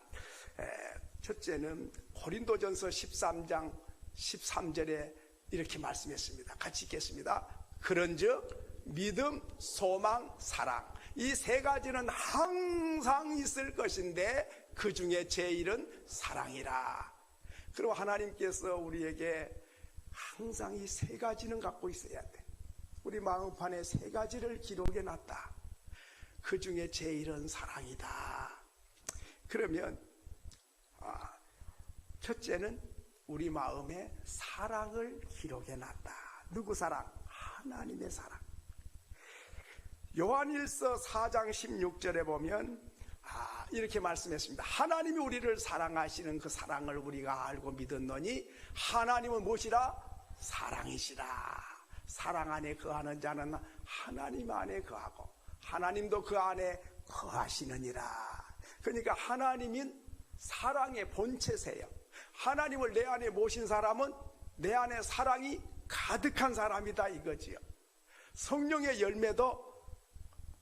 첫째는 고린도전서 13장 13절에 이렇게 말씀했습니다. 같이 읽겠습니다. 그런즉 믿음, 소망, 사랑 이 세 가지는 항상 있을 것인데 그 중에 제일은 사랑이라. 그리고 하나님께서 우리에게 항상 이 세 가지는 갖고 있어야 돼. 우리 마음판에 세 가지를 기록해 놨다. 그 중에 제일은 사랑이다. 그러면 첫째는 우리 마음에 사랑을 기록해 놨다. 누구 사랑? 하나님의 사랑. 요한일서 4장 16절에 보면 이렇게 말씀했습니다. 하나님이 우리를 사랑하시는 그 사랑을 우리가 알고 믿었노니 하나님은 무엇이라? 사랑이시라. 사랑 안에 거하는 자는 하나님 안에 거하고 하나님도 그 안에 거하시느니라. 그러니까 하나님은 사랑의 본체세요. 하나님을 내 안에 모신 사람은 내 안에 사랑이 가득한 사람이다 이거지요. 성령의 열매도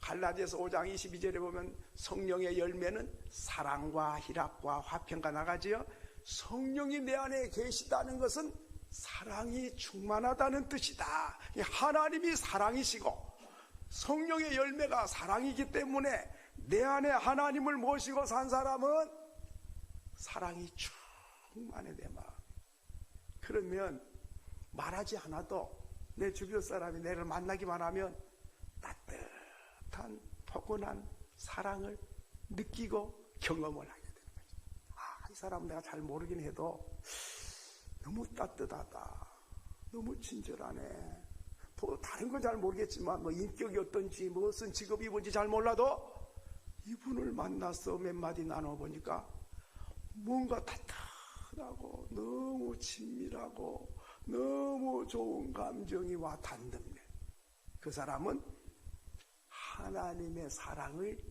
갈라디아서 5장 22절에 보면 성령의 열매는 사랑과 희락과 화평과 나가지요. 성령이 내 안에 계시다는 것은 사랑이 충만하다는 뜻이다. 하나님이 사랑이시고 성령의 열매가 사랑이기 때문에 내 안에 하나님을 모시고 산 사람은 사랑이 충만해 내 마음. 그러면 말하지 않아도 내 주변 사람이 나를 만나기만 하면 따뜻한 포근한 사랑을 느끼고 경험을 하게 되는 거죠. 이 사람은 내가 잘 모르긴 해도 너무 따뜻하다. 너무 친절하네. 다른 건 잘 모르겠지만 뭐 인격이 어떤지 무슨 직업이 뭔지 잘 몰라도 이분을 만나서 몇 마디 나눠보니까 뭔가 따뜻하고 너무 친밀하고 너무 좋은 감정이 와 닿는데 그 사람은 하나님의 사랑을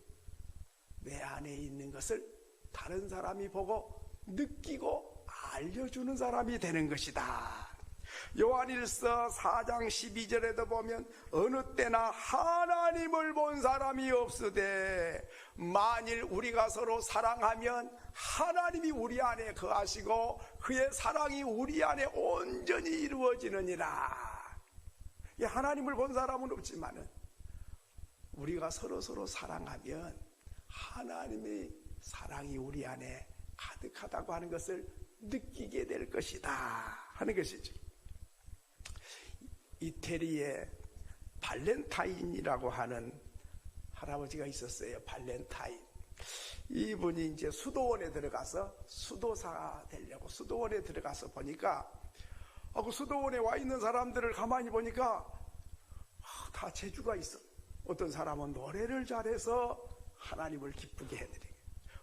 내 안에 있는 것을 다른 사람이 보고 느끼고 알려주는 사람이 되는 것이다. 요한일서 4장 12절에도 보면 어느 때나 하나님을 본 사람이 없으되 만일 우리가 서로 사랑하면 하나님이 우리 안에 거하시고 그의 사랑이 우리 안에 온전히 이루어지느니라. 하나님을 본 사람은 없지만은 우리가 서로 사랑하면 하나님의 사랑이 우리 안에 가득하다고 하는 것을 느끼게 될 것이다 하는 것이죠. 이태리에 발렌타인이라고 하는 할아버지가 있었어요. 발렌타인. 이분이 이제 수도원에 들어가서 수도사 되려고 수도원에 들어가서 보니까 그 수도원에 와 있는 사람들을 가만히 보니까 다 재주가 있어. 어떤 사람은 노래를 잘해서 하나님을 기쁘게 해드리고,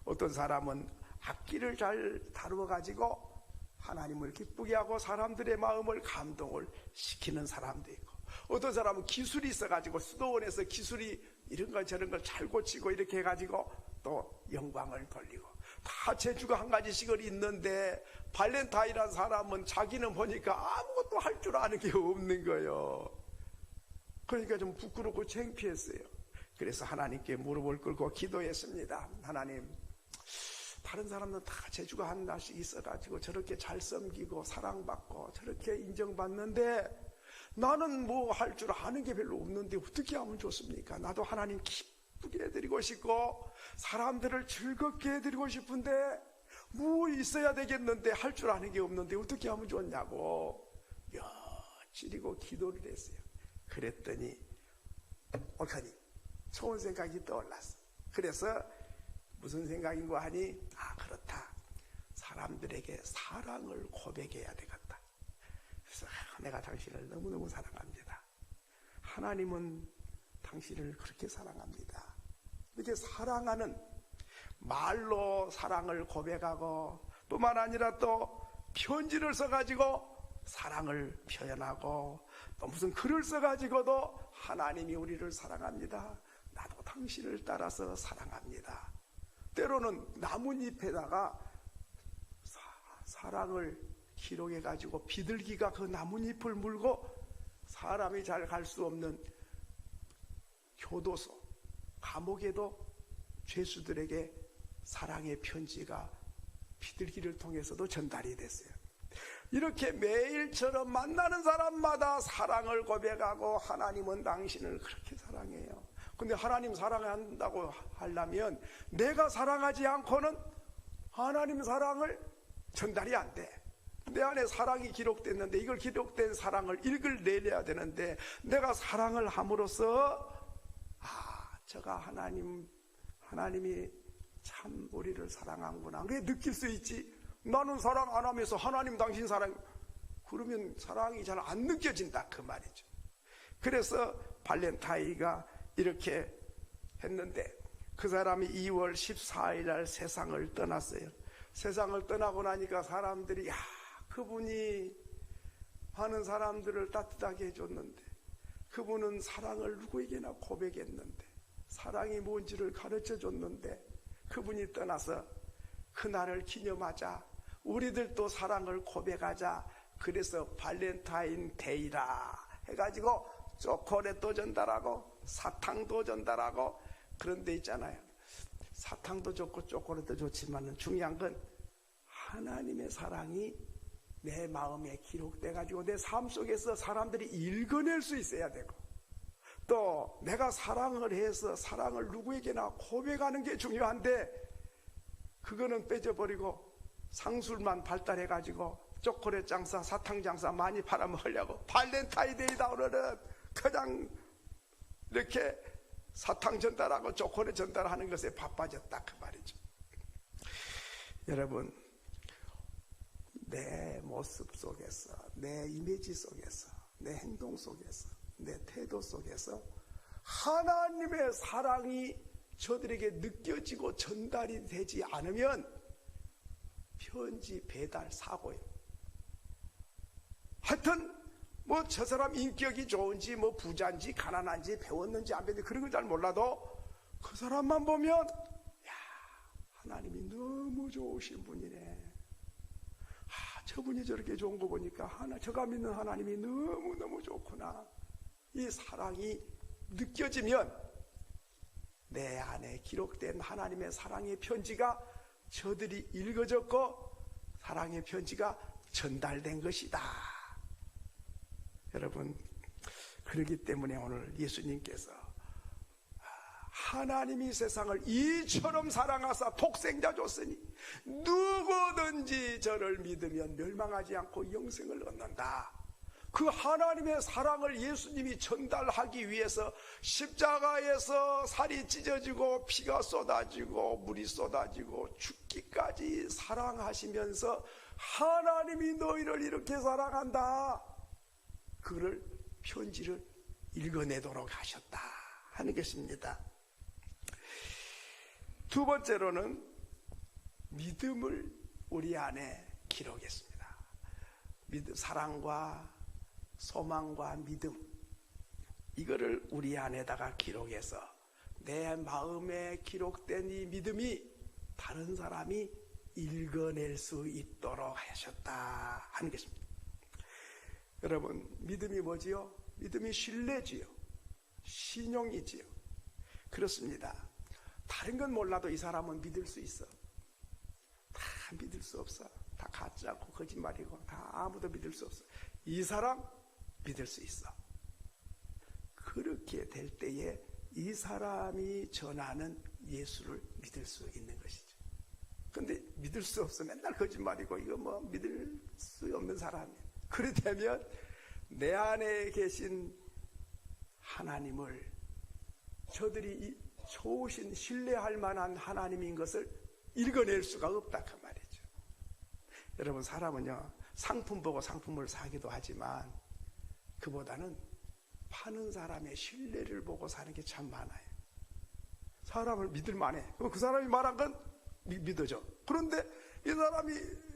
어떤 사람은 악기를 잘 다루어 가지고 하나님을 기쁘게 하고 사람들의 마음을 감동을 시키는 사람도 있고, 어떤 사람은 기술이 있어 가지고 수도원에서 기술이 이런 걸 저런 걸 잘 고치고 이렇게 해가지고 또 영광을 돌리고, 다 재주가 한 가지씩은 있는데 발렌타인이라는 사람은 자기는 보니까 아무것도 할 줄 아는 게 없는 거예요. 그러니까 좀 부끄럽고 창피했어요. 그래서 하나님께 무릎을 꿇고 기도했습니다. 하나님, 다른 사람은 다 재주가 하나씩 있어가지고 저렇게 잘 섬기고 사랑받고 저렇게 인정받는데 나는 뭐 할 줄 아는 게 별로 없는데 어떻게 하면 좋습니까? 나도 하나님 기쁘게 해드리고 싶고 사람들을 즐겁게 해드리고 싶은데 뭐 있어야 되겠는데 할 줄 아는 게 없는데 어떻게 하면 좋냐고 여찌리고 기도를 했어요. 그랬더니 옳거니 좋은 생각이 떠올랐어. 그래서 무슨 생각인고 하니 그렇다. 사람들에게 사랑을 고백해야 되겠다. 그래서 내가 당신을 너무너무 사랑합니다. 하나님은 당신을 그렇게 사랑합니다. 이렇게 사랑하는, 말로 사랑을 고백하고 뿐만 아니라 또 편지를 써가지고 사랑을 표현하고 또 무슨 글을 써가지고도 하나님이 우리를 사랑합니다. 나도 당신을 따라서 사랑합니다. 때로는 나뭇잎에다가 사랑을 기록해가지고 비둘기가 그 나뭇잎을 물고 사람이 잘 갈 수 없는 교도소, 감옥에도 죄수들에게 사랑의 편지가 비둘기를 통해서도 전달이 됐어요. 이렇게 매일처럼 만나는 사람마다 사랑을 고백하고 하나님은 당신을 그렇게 사랑해요. 근데 하나님 사랑한다고 하려면 내가 사랑하지 않고는 하나님 사랑을 전달이 안 돼. 내 안에 사랑이 기록됐는데 이걸 기록된 사랑을 읽어내려야 되는데 내가 사랑을 함으로써 저가 하나님이 참 우리를 사랑하는구나. 그게 느낄 수 있지. 나는 사랑 안 하면서 하나님 당신 사랑, 그러면 사랑이 잘 안 느껴진다 그 말이죠. 그래서 발렌타인가 이렇게 했는데 그 사람이 2월 14일 날 세상을 떠났어요. 세상을 떠나고 나니까 사람들이 그분이 많은 사람들을 따뜻하게 해줬는데, 그분은 사랑을 누구에게나 고백했는데, 사랑이 뭔지를 가르쳐 줬는데, 그분이 떠나서 그날을 기념하자, 우리들도 사랑을 고백하자. 그래서 발렌타인 데이라 해가지고 초콜릿도 전달하고 사탕도 전달하고 그런 데 있잖아요. 사탕도 좋고 초콜릿도 좋지만 중요한 건 하나님의 사랑이 내 마음에 기록돼가지고 내 삶 속에서 사람들이 읽어낼 수 있어야 되고, 또 내가 사랑을 해서 사랑을 누구에게나 고백하는 게 중요한데 그거는 빼져버리고 상술만 발달해가지고 초콜릿 장사, 사탕 장사 많이 팔아먹으려고 발렌타인데이다 오늘은 그냥 이렇게 사탕 전달하고 초콜릿 전달하는 것에 바빠졌다 그 말이죠. 여러분, 내 모습 속에서, 내 이미지 속에서, 내 행동 속에서, 내 태도 속에서 하나님의 사랑이 저들에게 느껴지고 전달이 되지 않으면 편지 배달 사고예요. 하여튼 뭐 저 사람 인격이 좋은지 뭐 부자인지 가난한지 배웠는지 안 배웠는지 그런 걸 잘 몰라도 그 사람만 보면 하나님이 너무 좋으신 분이네. 저분이 저렇게 좋은 거 보니까 저가 믿는 하나님이 너무너무 좋구나. 이 사랑이 느껴지면 내 안에 기록된 하나님의 사랑의 편지가 저들이 읽어졌고 사랑의 편지가 전달된 것이다. 여러분, 그렇기 때문에 오늘 예수님께서 하나님이 세상을 이처럼 사랑하사 독생자 줬으니 누구든지 저를 믿으면 멸망하지 않고 영생을 얻는다. 그 하나님의 사랑을 예수님이 전달하기 위해서 십자가에서 살이 찢어지고 피가 쏟아지고 물이 쏟아지고 죽기까지 사랑하시면서 하나님이 너희를 이렇게 사랑한다. 그를 편지를 읽어내도록 하셨다 하는 것입니다. 두 번째로는 믿음을 우리 안에 기록했습니다. 사랑과 소망과 믿음, 이거를 우리 안에다가 기록해서 내 마음에 기록된 이 믿음이 다른 사람이 읽어낼 수 있도록 하셨다 하는 것입니다. 여러분, 믿음이 뭐지요? 믿음이 신뢰지요. 신용이지요. 그렇습니다. 다른 건 몰라도 이 사람은 믿을 수 있어. 다 믿을 수 없어. 다 가짜고 거짓말이고 다 아무도 믿을 수 없어. 이 사람 믿을 수 있어. 그렇게 될 때에 이 사람이 전하는 예수를 믿을 수 있는 것이죠. 근데 믿을 수 없어. 맨날 거짓말이고 이거 뭐 믿을 수 없는 사람이에요. 그렇다면 내 안에 계신 하나님을 저들이 좋으신 신뢰할 만한 하나님인 것을 읽어낼 수가 없다 그 말이죠. 여러분, 사람은요 상품 보고 상품을 사기도 하지만 그보다는 파는 사람의 신뢰를 보고 사는 게 참 많아요. 사람을 믿을 만해. 그럼 그 사람이 말한 건 믿어져. 그런데 이 사람이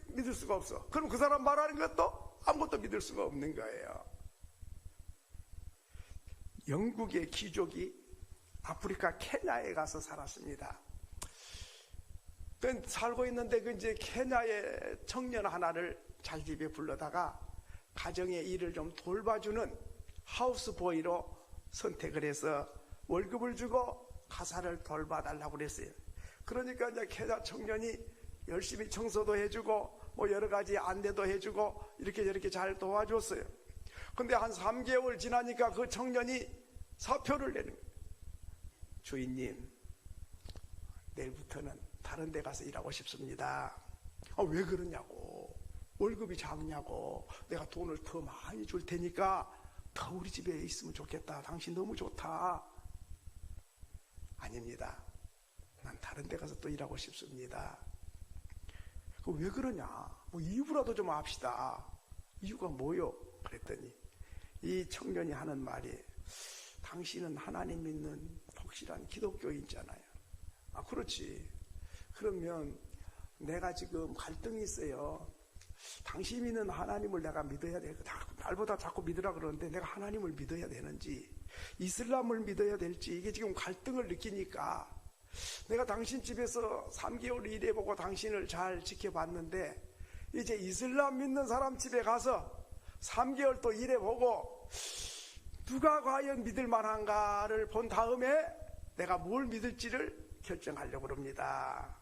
믿을 수가 없어. 그럼 그 사람 말하는 것도 아무것도 믿을 수가 없는 거예요. 영국의 귀족이 아프리카 케냐에 가서 살았습니다. 살고 있는데 이제 케냐의 청년 하나를 자기 집에 불러다가 가정의 일을 좀 돌봐주는 하우스보이로 선택을 해서 월급을 주고 가사를 돌봐달라고 그랬어요. 그러니까 이제 케냐 청년이 열심히 청소도 해주고 뭐 여러 가지 안내도 해주고 이렇게 저렇게 잘 도와줬어요. 근데 한 3개월 지나니까 그 청년이 사표를 내는 거예요. 주인님, 내일부터는 다른 데 가서 일하고 싶습니다. 왜 그러냐고. 월급이 작냐고. 내가 돈을 더 많이 줄 테니까 더 우리 집에 있으면 좋겠다. 당신 너무 좋다. 아닙니다. 난 다른 데 가서 또 일하고 싶습니다. 왜 그러냐? 뭐 이유라도 좀 합시다. 이유가 뭐요? 그랬더니 이 청년이 하는 말이, 당신은 하나님 믿는 독실한 기독교인이잖아요. 그렇지. 그러면 내가 지금 갈등이 있어요. 당신 믿는 하나님을 내가 믿어야 돼. 날보다 자꾸 믿으라 그러는데 내가 하나님을 믿어야 되는지 이슬람을 믿어야 될지 이게 지금 갈등을 느끼니까 내가 당신 집에서 3개월 일해보고 당신을 잘 지켜봤는데 이제 이슬람 믿는 사람 집에 가서 3개월 또 일해보고 누가 과연 믿을 만한가를 본 다음에 내가 뭘 믿을지를 결정하려고 합니다.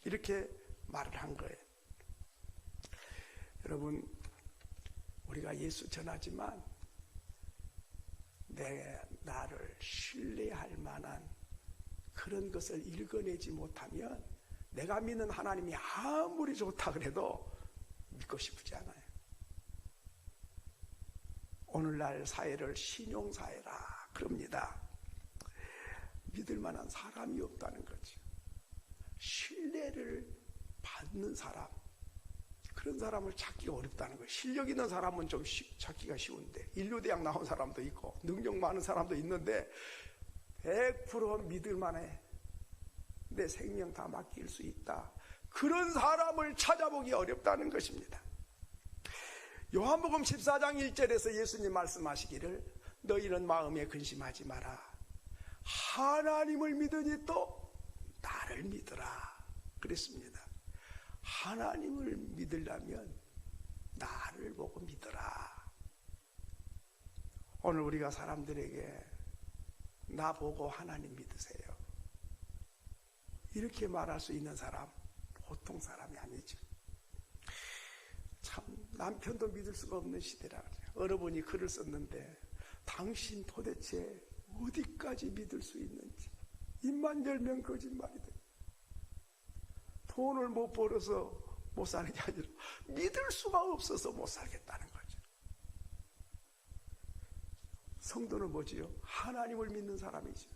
이렇게 말을 한 거예요. 여러분, 우리가 예수 전하지만 나를 신뢰할 만한 그런 것을 읽어내지 못하면 내가 믿는 하나님이 아무리 좋다 그래도 믿고 싶지 않아요. 오늘날 사회를 신용사회라 그럽니다. 믿을 만한 사람이 없다는 거죠. 신뢰를 받는 사람, 그런 사람을 찾기가 어렵다는 거예요. 실력 있는 사람은 좀 찾기가 쉬운데, 인류대학 나온 사람도 있고 능력 많은 사람도 있는데 100% 믿을 만해. 내 생명 다 맡길 수 있다. 그런 사람을 찾아보기 어렵다는 것입니다. 요한복음 14장 1절에서 예수님 말씀하시기를 너희는 마음에 근심하지 마라. 하나님을 믿으니 또 나를 믿으라 그랬습니다. 하나님을 믿으려면 나를 보고 믿으라. 오늘 우리가 사람들에게 나 보고 하나님 믿으세요, 이렇게 말할 수 있는 사람 보통 사람이 아니죠. 참 남편도 믿을 수가 없는 시대라 그래요. 어느 분이 글을 썼는데 당신 도대체 어디까지 믿을 수 있는지, 입만 열면 거짓말이다. 돈을 못 벌어서 못 사는 게 아니라 믿을 수가 없어서 못 살겠다는 거죠. 성도는 뭐지요? 하나님을 믿는 사람이죠.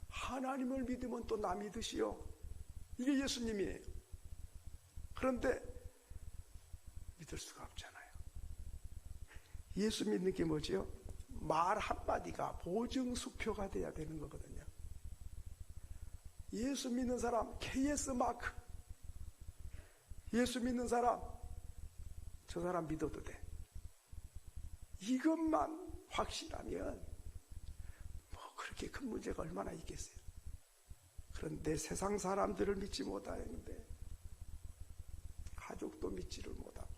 하나님을 믿으면 또 나 믿으시오. 이게 예수님이에요. 그런데 믿을 수가 없잖아요. 예수 믿는 게 뭐지요? 말 한마디가 보증수표가 돼야 되는 거거든요. 예수 믿는 사람 KS 마크, 예수 믿는 사람 저 사람 믿어도 돼. 이것만 확실하면 뭐 그렇게 큰 문제가 얼마나 있겠어요. 그런데 세상 사람들을 믿지 못하는데 가족도 믿지를 못하고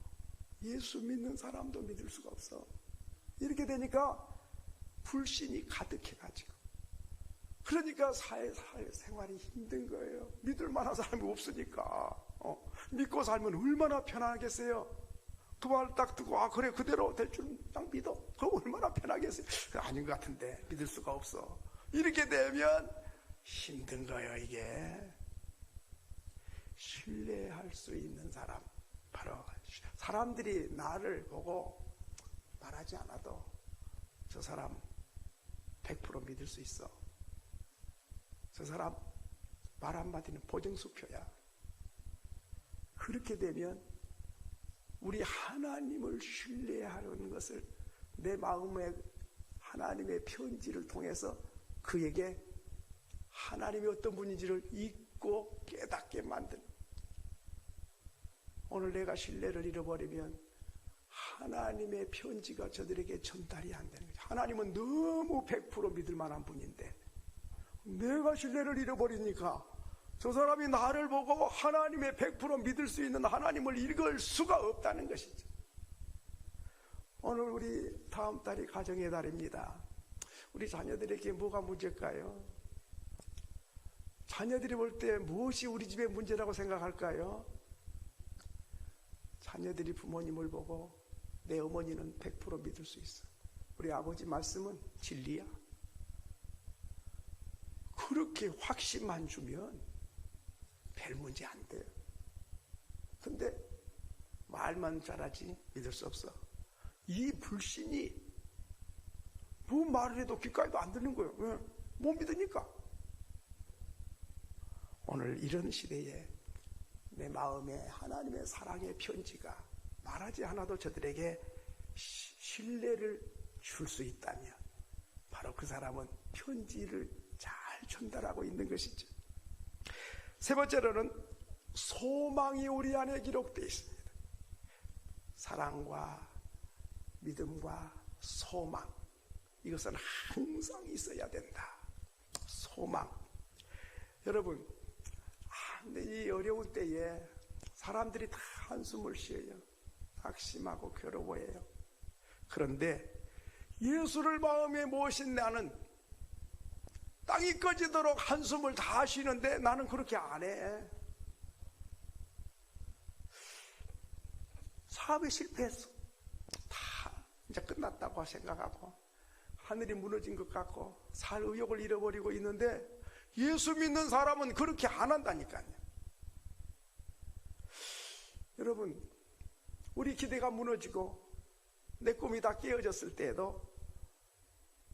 예수 믿는 사람도 믿을 수가 없어. 이렇게 되니까 불신이 가득해가지고, 그러니까 사회생활이 힘든 거예요. 믿을 만한 사람이 없으니까. 믿고 살면 얼마나 편하겠어요. 그 말 딱 듣고 그래 그대로 될 줄 딱 믿어. 그럼 얼마나 편하겠어요. 아닌 것 같은데 믿을 수가 없어. 이렇게 되면 힘든 거예요. 이게 신뢰할 수 있는 사람, 바로 사람들이 나를 보고 말하지 않아도 저 사람 100% 믿을 수 있어. 저 사람 말 한마디는 보증수표야. 그렇게 되면 우리 하나님을 신뢰하는 것을 내 마음에 하나님의 편지를 통해서 그에게 하나님이 어떤 분인지를 잊고 깨닫게 만든. 오늘 내가 신뢰를 잃어버리면 하나님의 편지가 저들에게 전달이 안 되는 거죠. 하나님은 너무 100% 믿을 만한 분인데 내가 신뢰를 잃어버리니까 저 사람이 나를 보고 하나님의 100% 믿을 수 있는 하나님을 읽을 수가 없다는 것이죠. 오늘 우리 다음 달이 가정의 달입니다. 우리 자녀들에게 뭐가 문제일까요? 자녀들이 볼 때 무엇이 우리 집의 문제라고 생각할까요? 자녀들이 부모님을 보고 내 어머니는 100% 믿을 수 있어. 우리 아버지 말씀은 진리야. 그렇게 확신만 주면 별 문제 안 돼요. 근데 말만 잘하지 믿을 수 없어. 이 불신이 뭐 말을 해도 귓가에도 안 듣는 거예요. 왜? 못 믿으니까. 오늘 이런 시대에 내 마음에 하나님의 사랑의 편지가 말하지 않아도 저들에게 신뢰를 줄 수 있다면 바로 그 사람은 편지를 잘 전달하고 있는 것이죠. 세 번째로는 소망이 우리 안에 기록되어 있습니다. 사랑과 믿음과 소망, 이것은 항상 있어야 된다. 소망. 여러분, 이 어려운 때에 사람들이 다 한숨을 쉬어요. 낙심하고 괴로워해요. 그런데 예수를 마음에 모신 나는 땅이 꺼지도록 한숨을 다 쉬는데 나는 그렇게 안 해. 사업이 실패했어. 다 이제 끝났다고 생각하고 하늘이 무너진 것 같고 살 의욕을 잃어버리고 있는데 예수 믿는 사람은 그렇게 안 한다니까요. 여러분, 우리 기대가 무너지고 내 꿈이 다 깨어졌을 때에도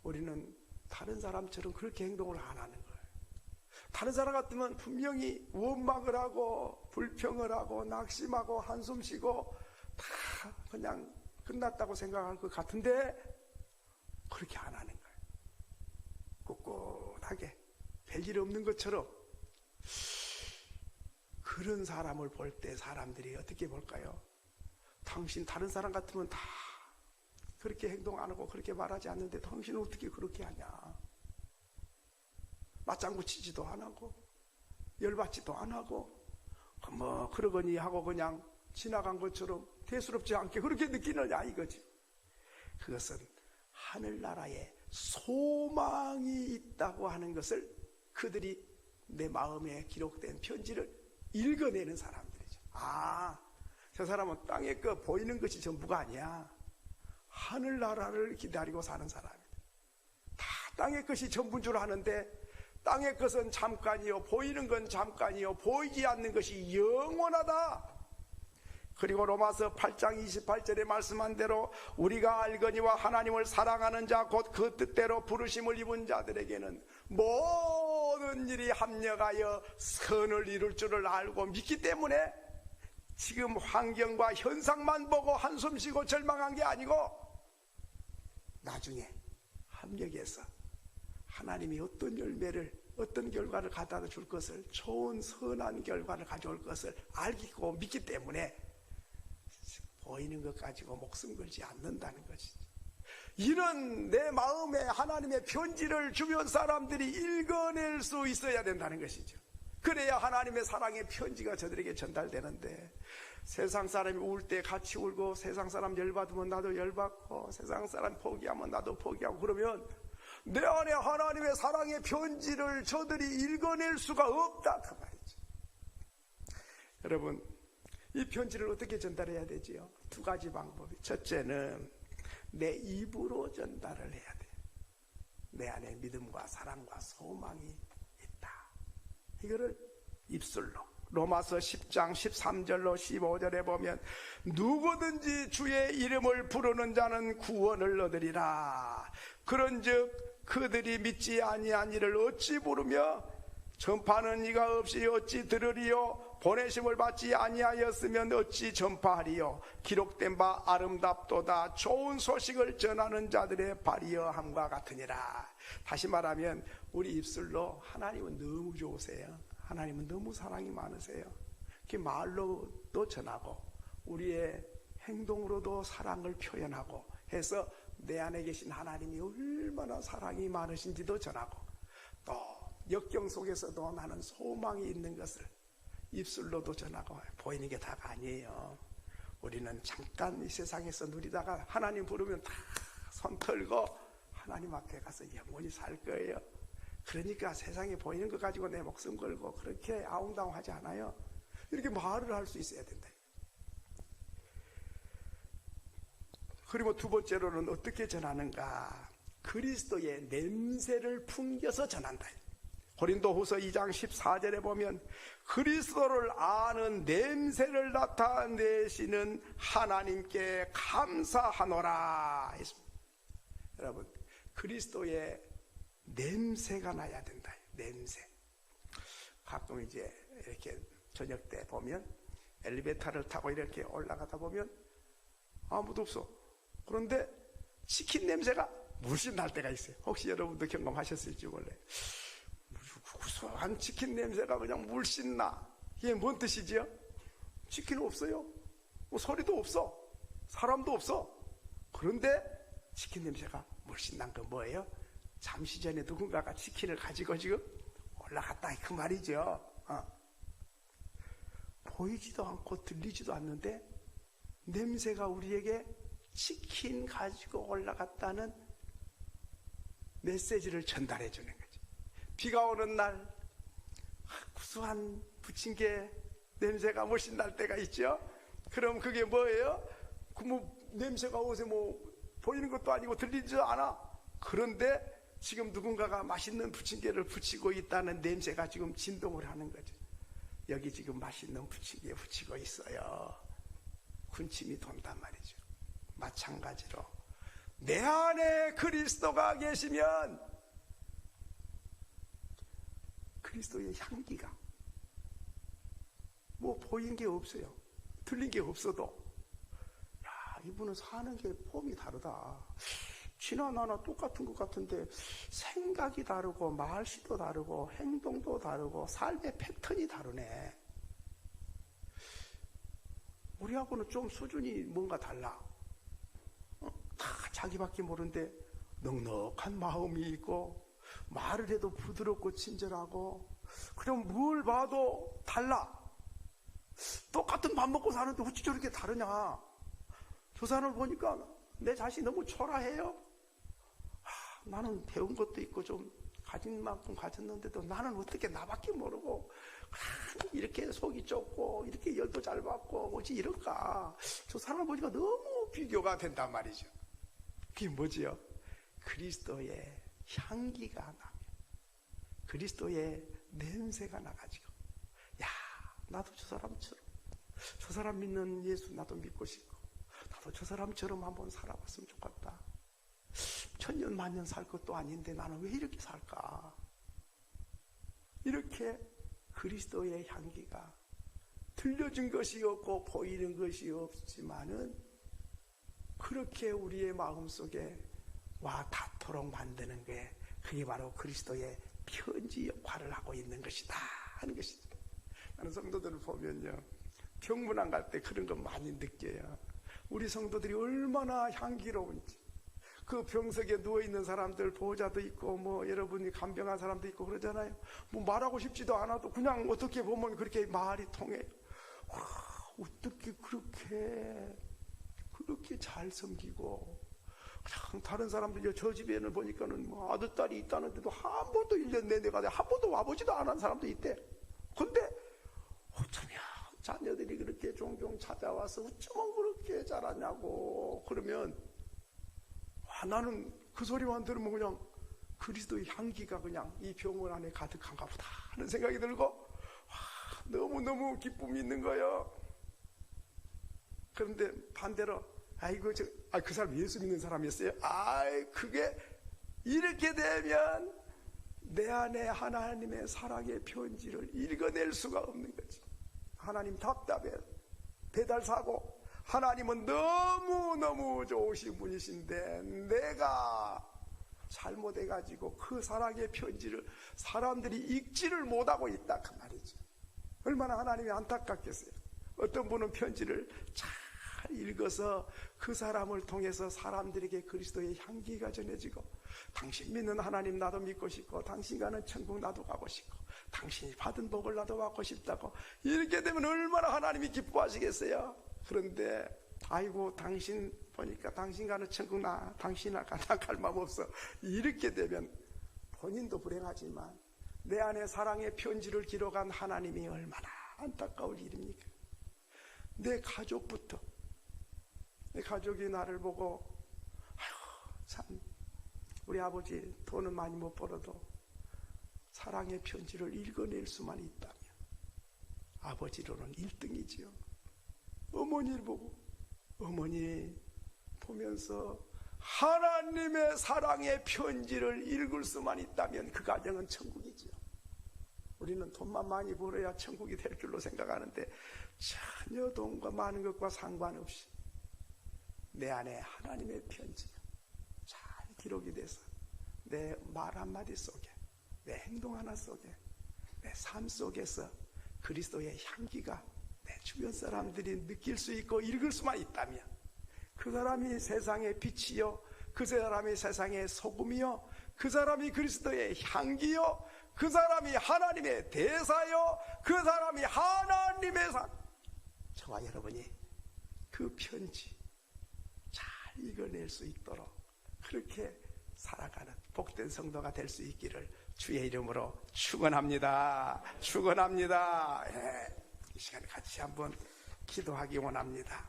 우리는 다른 사람처럼 그렇게 행동을 안 하는 거예요. 다른 사람 같으면 분명히 원망을 하고 불평을 하고 낙심하고 한숨 쉬고 다 그냥 끝났다고 생각할 것 같은데 그렇게 안 하는 거예요. 꿋꿋하게 별일 없는 것처럼. 그런 사람을 볼 때 사람들이 어떻게 볼까요? 당신 다른 사람 같으면 다 그렇게 행동 안 하고 그렇게 말하지 않는데 당신은 어떻게 그렇게 하냐? 맞장구 치지도 안 하고 열받지도 안 하고 뭐 그러거니 하고 그냥 지나간 것처럼 대수롭지 않게 그렇게 느끼느냐 이거지. 그것은 하늘나라에 소망이 있다고 하는 것을 그들이 내 마음에 기록된 편지를 읽어내는 사람들이죠. 아, 저 사람은 땅에 거 보이는 것이 전부가 아니야. 하늘나라를 기다리고 사는 사람이다. 다 땅의 것이 전부인 줄 아는데 땅의 것은 잠깐이요, 보이는 건 잠깐이요, 보이지 않는 것이 영원하다. 그리고 로마서 8장 28절에 말씀한 대로 우리가 알거니와 하나님을 사랑하는 자 곧 그 뜻대로 부르심을 입은 자들에게는 모든 일이 합력하여 선을 이룰 줄을 알고 믿기 때문에 지금 환경과 현상만 보고 한숨 쉬고 절망한 게 아니고 나중에 합력해서 하나님이 어떤 열매를 어떤 결과를 가져다 줄 것을 좋은 선한 결과를 가져올 것을 알고 믿기 때문에 보이는 것 가지고 목숨 걸지 않는다는 것이죠. 이런 내 마음에 하나님의 편지를 주변 사람들이 읽어낼 수 있어야 된다는 것이죠. 그래야 하나님의 사랑의 편지가 저들에게 전달되는데 세상 사람이 울 때 같이 울고 세상 사람 열받으면 나도 열받고 세상 사람 포기하면 나도 포기하고 그러면 내 안에 하나님의 사랑의 편지를 저들이 읽어낼 수가 없다 그 말이죠. 여러분, 이 편지를 어떻게 전달해야 되지요? 두 가지 방법이. 첫째는 내 입으로 전달을 해야 돼. 내 안에 믿음과 사랑과 소망이 있다. 이거를 입술로. 로마서 10장 13절로 15절에 보면 누구든지 주의 이름을 부르는 자는 구원을 얻으리라. 그런즉 그들이 믿지 아니한 이를 어찌 부르며 전파는 이가 없이 어찌 들으리요? 보내심을 받지 아니하였으면 어찌 전파하리요? 기록된 바 아름답도다. 좋은 소식을 전하는 자들의 발이여 함과 같으니라. 다시 말하면 우리 입술로 하나님은 너무 좋으세요. 하나님은 너무 사랑이 많으세요. 그 말로도 전하고 우리의 행동으로도 사랑을 표현하고 해서 내 안에 계신 하나님이 얼마나 사랑이 많으신지도 전하고, 또 역경 속에서도 나는 소망이 있는 것을 입술로도 전하고. 보이는 게 다가 아니에요. 우리는 잠깐 이 세상에서 누리다가 하나님 부르면 다 손 털고 하나님 앞에 가서 영원히 살 거예요. 그러니까 세상에 보이는 것 가지고 내 목숨 걸고 그렇게 아웅다웅하지 않아요. 이렇게 말을 할 수 있어야 된다. 그리고 두 번째로는 어떻게 전하는가? 그리스도의 냄새를 풍겨서 전한다. 고린도후서 2장 14절에 보면 그리스도를 아는 냄새를 나타내시는 하나님께 감사하노라 했습니다. 여러분, 그리스도의 냄새가 나야 된다. 냄새. 가끔 이제 이렇게 저녁 때 보면 엘리베이터를 타고 이렇게 올라가다 보면 아무도 없어. 그런데 치킨 냄새가 물씬 날 때가 있어요. 혹시 여러분도 경험하셨을지 몰라요. 구수한 치킨 냄새가 그냥 물씬 나. 이게 뭔 뜻이지요? 치킨은 없어요. 뭐 소리도 없어. 사람도 없어. 그런데 치킨 냄새가 물씬 난 건 뭐예요? 잠시 전에 누군가가 치킨을 가지고 지금 올라갔다 그 말이죠. 보이지도 않고 들리지도 않는데 냄새가 우리에게 치킨 가지고 올라갔다는 메시지를 전달해 주는 거죠. 비가 오는 날 구수한 부침개 냄새가 물씬 날 때가 있죠. 그럼 그게 뭐예요? 그 냄새가 어디서 보이는 것도 아니고 들리지도 않아. 그런데 지금 누군가가 맛있는 부침개를 부치고 있다는 냄새가 지금 진동을 하는 거죠. 여기 지금 맛있는 부침개 부치고 있어요. 군침이 돈단 말이죠. 마찬가지로 내 안에 그리스도가 계시면 그리스도의 향기가 보인 게 없어요. 들린 게 없어도 야, 이분은 사는 게 폼이 다르다. 지나 나나 똑같은 것 같은데 생각이 다르고 말씨도 다르고 행동도 다르고 삶의 패턴이 다르네. 우리하고는 좀 수준이 뭔가 달라. 다 자기밖에 모르는데 넉넉한 마음이 있고 말을 해도 부드럽고 친절하고, 그럼 뭘 봐도 달라. 똑같은 밥 먹고 사는데 어찌 저렇게 다르냐. 저 사람을 보니까 내 자신이 너무 초라해요. 나는 배운 것도 있고 좀 가진 만큼 가졌는데도 나는 어떻게 나밖에 모르고 이렇게 속이 좁고 이렇게 열도 잘 받고 어찌 이럴까. 저 사람을 보니까 너무 비교가 된단 말이죠. 그게 뭐지요? 그리스도의 향기가 나면, 그리스도의 냄새가 나가지고, 야, 나도 저 사람처럼, 저 사람 믿는 예수 나도 믿고 싶고, 나도 저 사람처럼 한번 살아봤으면 좋겠다. 천년 만년 살 것도 아닌데 나는 왜 이렇게 살까? 이렇게 그리스도의 향기가 들려진 것이 없고 보이는 것이 없지만은 그렇게 우리의 마음속에 와 닿도록 만드는 게, 그게 바로 그리스도의 편지 역할을 하고 있는 것이다 하는 것이죠. 나는 성도들을 보면요, 병문안 갈 때 그런 거 많이 느껴요. 우리 성도들이 얼마나 향기로운지. 그 병석에 누워있는 사람들, 보호자도 있고 여러분이 간병한 사람도 있고 그러잖아요. 말하고 싶지도 않아도 그냥 어떻게 보면 그렇게 말이 통해요. 와, 어떻게 그렇게 잘 섬기고. 그냥 다른 사람들, 저 집에는 보니까는 아들, 딸이 있다는데도 한 번도 1년 내내 가서 한 번도 와보지도 않은 사람도 있대. 근데 어쩌면 자녀들이 그렇게 종종 찾아와서 어쩌면 그렇게 자랐냐고. 그러면 나는 그 소리만 들으면 그냥 그리스도의 향기가 그냥 이 병원 안에 가득한가 보다 하는 생각이 들고, 너무너무 기쁨이 있는 거예요. 그런데 반대로 그 사람 예수 믿는 사람이었어요? 그게 이렇게 되면 내 안에 하나님의 사랑의 편지를 읽어낼 수가 없는 거지. 하나님 답답해. 배달 사고. 하나님은 너무너무 좋으신 분이신데 내가 잘못해가지고 그 사랑의 편지를 사람들이 읽지를 못하고 있다 그 말이죠. 얼마나 하나님이 안타깝겠어요. 어떤 분은 편지를 잘 읽어서 그 사람을 통해서 사람들에게 그리스도의 향기가 전해지고, 당신 믿는 하나님 나도 믿고 싶고, 당신 가는 천국 나도 가고 싶고, 당신이 받은 복을 나도 받고 싶다고 이렇게 되면 얼마나 하나님이 기뻐하시겠어요. 그런데 아이고 당신 보니까 당신 가는 천국 당신아 갈 마음 없어, 이렇게 되면 본인도 불행하지만 내 안에 사랑의 편지를 기록한 하나님이 얼마나 안타까울 일입니까? 내 가족부터, 내 가족이 나를 보고 아휴 참 우리 아버지 돈은 많이 못 벌어도 사랑의 편지를 읽어낼 수만 있다면 아버지로는 1등이지요. 어머니를 보고, 어머니 보면서 하나님의 사랑의 편지를 읽을 수만 있다면 그 가정은 천국이지요. 우리는 돈만 많이 벌어야 천국이 될 줄로 생각하는데 전혀 돈과 많은 것과 상관없이 내 안에 하나님의 편지가 잘 기록이 돼서 내 말 한마디 속에, 내 행동 하나 속에, 내 삶 속에서 그리스도의 향기가 내 주변 사람들이 느낄 수 있고 읽을 수만 있다면 그 사람이 세상의 빛이요, 그 사람이 세상의 소금이요, 그 사람이 그리스도의 향기요, 그 사람이 하나님의 대사요, 그 사람이 하나님의 저와 여러분이 그 편지 잘 읽어낼 수 있도록 그렇게 살아가는 복된 성도가 될 수 있기를 주의 이름으로 축원합니다. 축원합니다. 예, 이 시간에 같이 한번 기도하기 원합니다.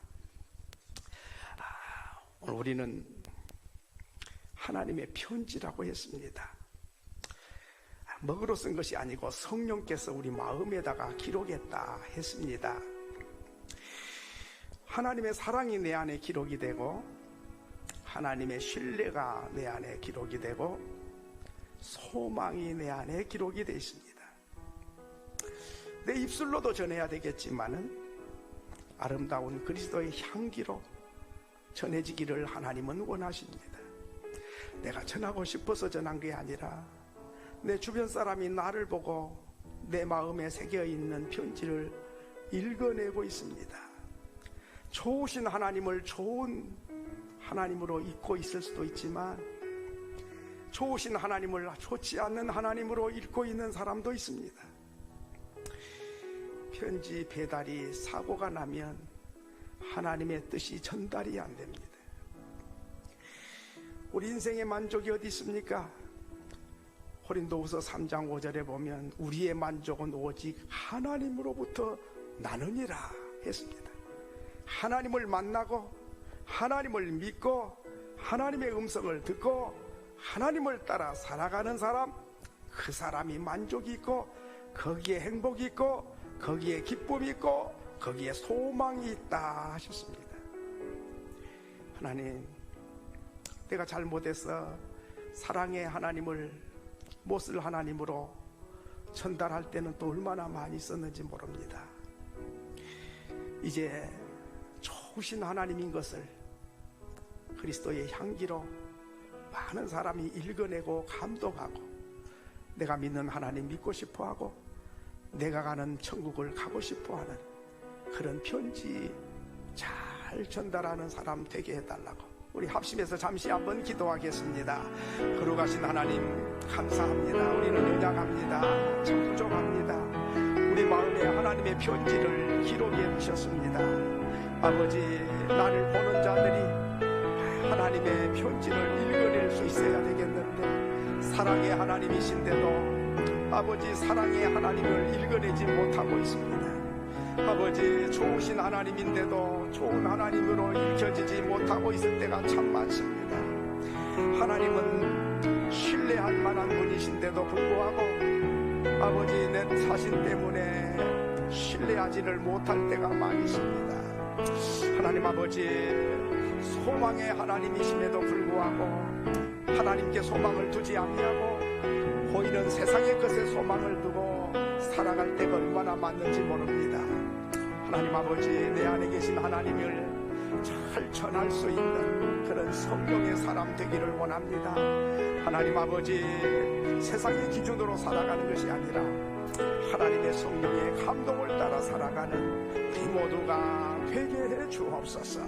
오늘 우리는 하나님의 편지라고 했습니다. 먹으로 쓴 것이 아니고 성령께서 우리 마음에다가 기록했다 했습니다. 하나님의 사랑이 내 안에 기록이 되고, 하나님의 신뢰가 내 안에 기록이 되고, 소망이 내 안에 기록이 되어 있습니다. 내 입술로도 전해야 되겠지만은 아름다운 그리스도의 향기로 전해지기를 하나님은 원하십니다. 내가 전하고 싶어서 전한 게 아니라 내 주변 사람이 나를 보고 내 마음에 새겨있는 편지를 읽어내고 있습니다. 좋으신 하나님을 좋은 하나님으로 잊고 있을 수도 있지만 좋으신 하나님을 좋지 않는 하나님으로 읽고 있는 사람도 있습니다. 편지 배달이 사고가 나면 하나님의 뜻이 전달이 안 됩니다. 우리 인생의 만족이 어디 있습니까? 고린도후서 3장 5절에 보면 우리의 만족은 오직 하나님으로부터 나느니라 했습니다. 하나님을 만나고 하나님을 믿고 하나님의 음성을 듣고 하나님을 따라 살아가는 사람, 그 사람이 만족이 있고 거기에 행복이 있고 거기에 기쁨이 있고 거기에 소망이 있다 하셨습니다. 하나님, 내가 잘못해서 사랑의 하나님을 못쓸 하나님으로 전달할 때는 또 얼마나 많이 썼는지 모릅니다. 이제 좋으신 하나님인 것을 그리스도의 향기로 많은 사람이 읽어내고 감동하고 내가 믿는 하나님 믿고 싶어하고 내가 가는 천국을 가고 싶어하는 그런 편지 잘 전달하는 사람 되게 해달라고 우리 합심해서 잠시 한번 기도하겠습니다. 거룩하신 하나님 감사합니다. 우리는 연약합니다. 참 부족합니다. 우리 마음에 하나님의 편지를 기록해 주셨습니다. 아버지, 나를 보는 자들이 하나님의 편지를 읽어낼 수 있어야 되겠는데 사랑의 하나님이신데도 아버지 사랑의 하나님을 읽어내지 못하고 있습니다. 아버지, 좋으신 하나님인데도 좋은 하나님으로 읽혀지지 못하고 있을 때가 참 많습니다. 하나님은 신뢰할 만한 분이신데도 불구하고 아버지 내 자신 때문에 신뢰하지를 못할 때가 많이 있습니다. 하나님 아버지, 소망의 하나님이심에도 불구하고 하나님께 소망을 두지 아니하고 보이는 세상의 것에 소망을 두고 살아갈 때가 얼마나 많은지 모릅니다. 하나님 아버지, 내 안에 계신 하나님을 잘 전할 수 있는 그런 성령의 사람 되기를 원합니다. 하나님 아버지, 세상의 기준으로 살아가는 것이 아니라 하나님의 성령의 감동을 따라 살아가는 우리 모두가 되게 해 주옵소서.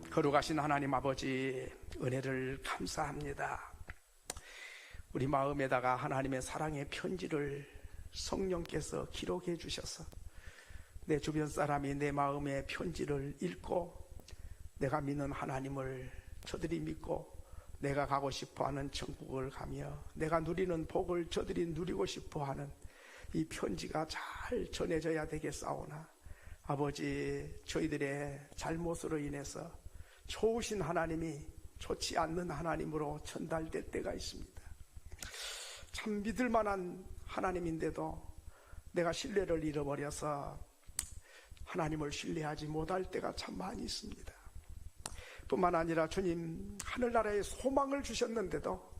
거룩하신 하나님 아버지, 은혜를 감사합니다. 우리 마음에다가 하나님의 사랑의 편지를 성령께서 기록해 주셔서 내 주변 사람이 내 마음의 편지를 읽고 내가 믿는 하나님을 저들이 믿고 내가 가고 싶어하는 천국을 가며 내가 누리는 복을 저들이 누리고 싶어하는 이 편지가 잘 전해져야 되겠사오나 아버지, 저희들의 잘못으로 인해서 좋으신 하나님이 좋지 않는 하나님으로 전달될 때가 있습니다. 참 믿을 만한 하나님인데도 내가 신뢰를 잃어버려서 하나님을 신뢰하지 못할 때가 참 많이 있습니다. 뿐만 아니라 주님, 하늘나라에 소망을 주셨는데도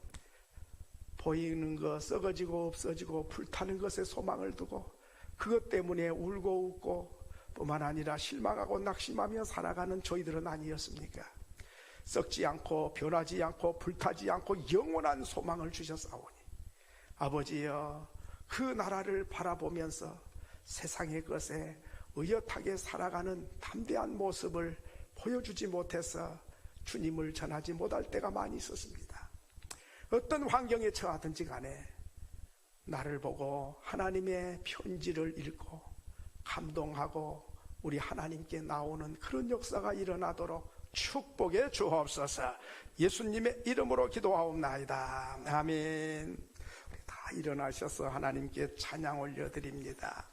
보이는 것, 썩어지고 없어지고 불타는 것에 소망을 두고 그것 때문에 울고 웃고 뿐만 아니라 실망하고 낙심하며 살아가는 저희들은 아니었습니까? 썩지 않고 변하지 않고 불타지 않고 영원한 소망을 주셨사오니 아버지여, 그 나라를 바라보면서 세상의 것에 의젓하게 살아가는 담대한 모습을 보여주지 못해서 주님을 전하지 못할 때가 많이 있었습니다. 어떤 환경에 처하든지 간에 나를 보고 하나님의 편지를 읽고 감동하고 우리 하나님께 나오는 그런 역사가 일어나도록 축복해 주옵소서. 예수님의 이름으로 기도하옵나이다. 아멘. 우리 다 일어나셔서 하나님께 찬양 올려드립니다.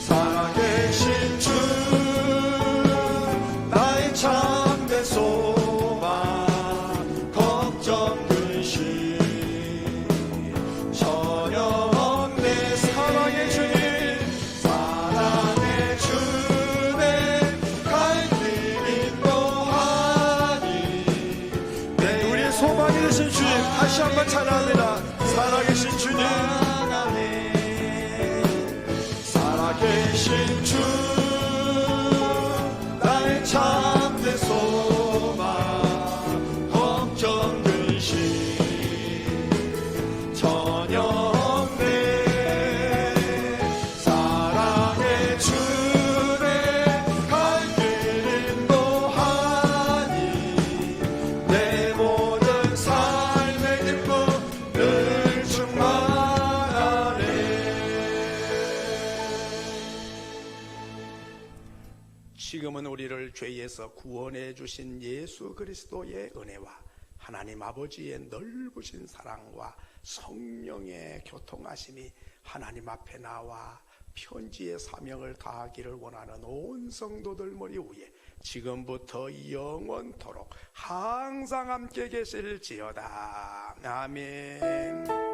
살아계신 주 나의 참된 소망 걱정 근심 전혀 없네. 사랑의 주님 사랑의 주내 갈 길 인도하니 내 우리의 소망이 되신 주님 다시 한번 찬양합니다. 살아계신 주님 살아계신 주 나의 참된 소망 걱정 근심 전혀 없네. 사랑의 주 지금은 우리를 죄에서 구원해 주신 예수 그리스도의 은혜와 하나님 아버지의 넓으신 사랑과 성령의 교통하심이 하나님 앞에 나와 편지의 사명을 다하기를 원하는 온 성도들 머리 위에 지금부터 영원토록 항상 함께 계실지어다. 아멘.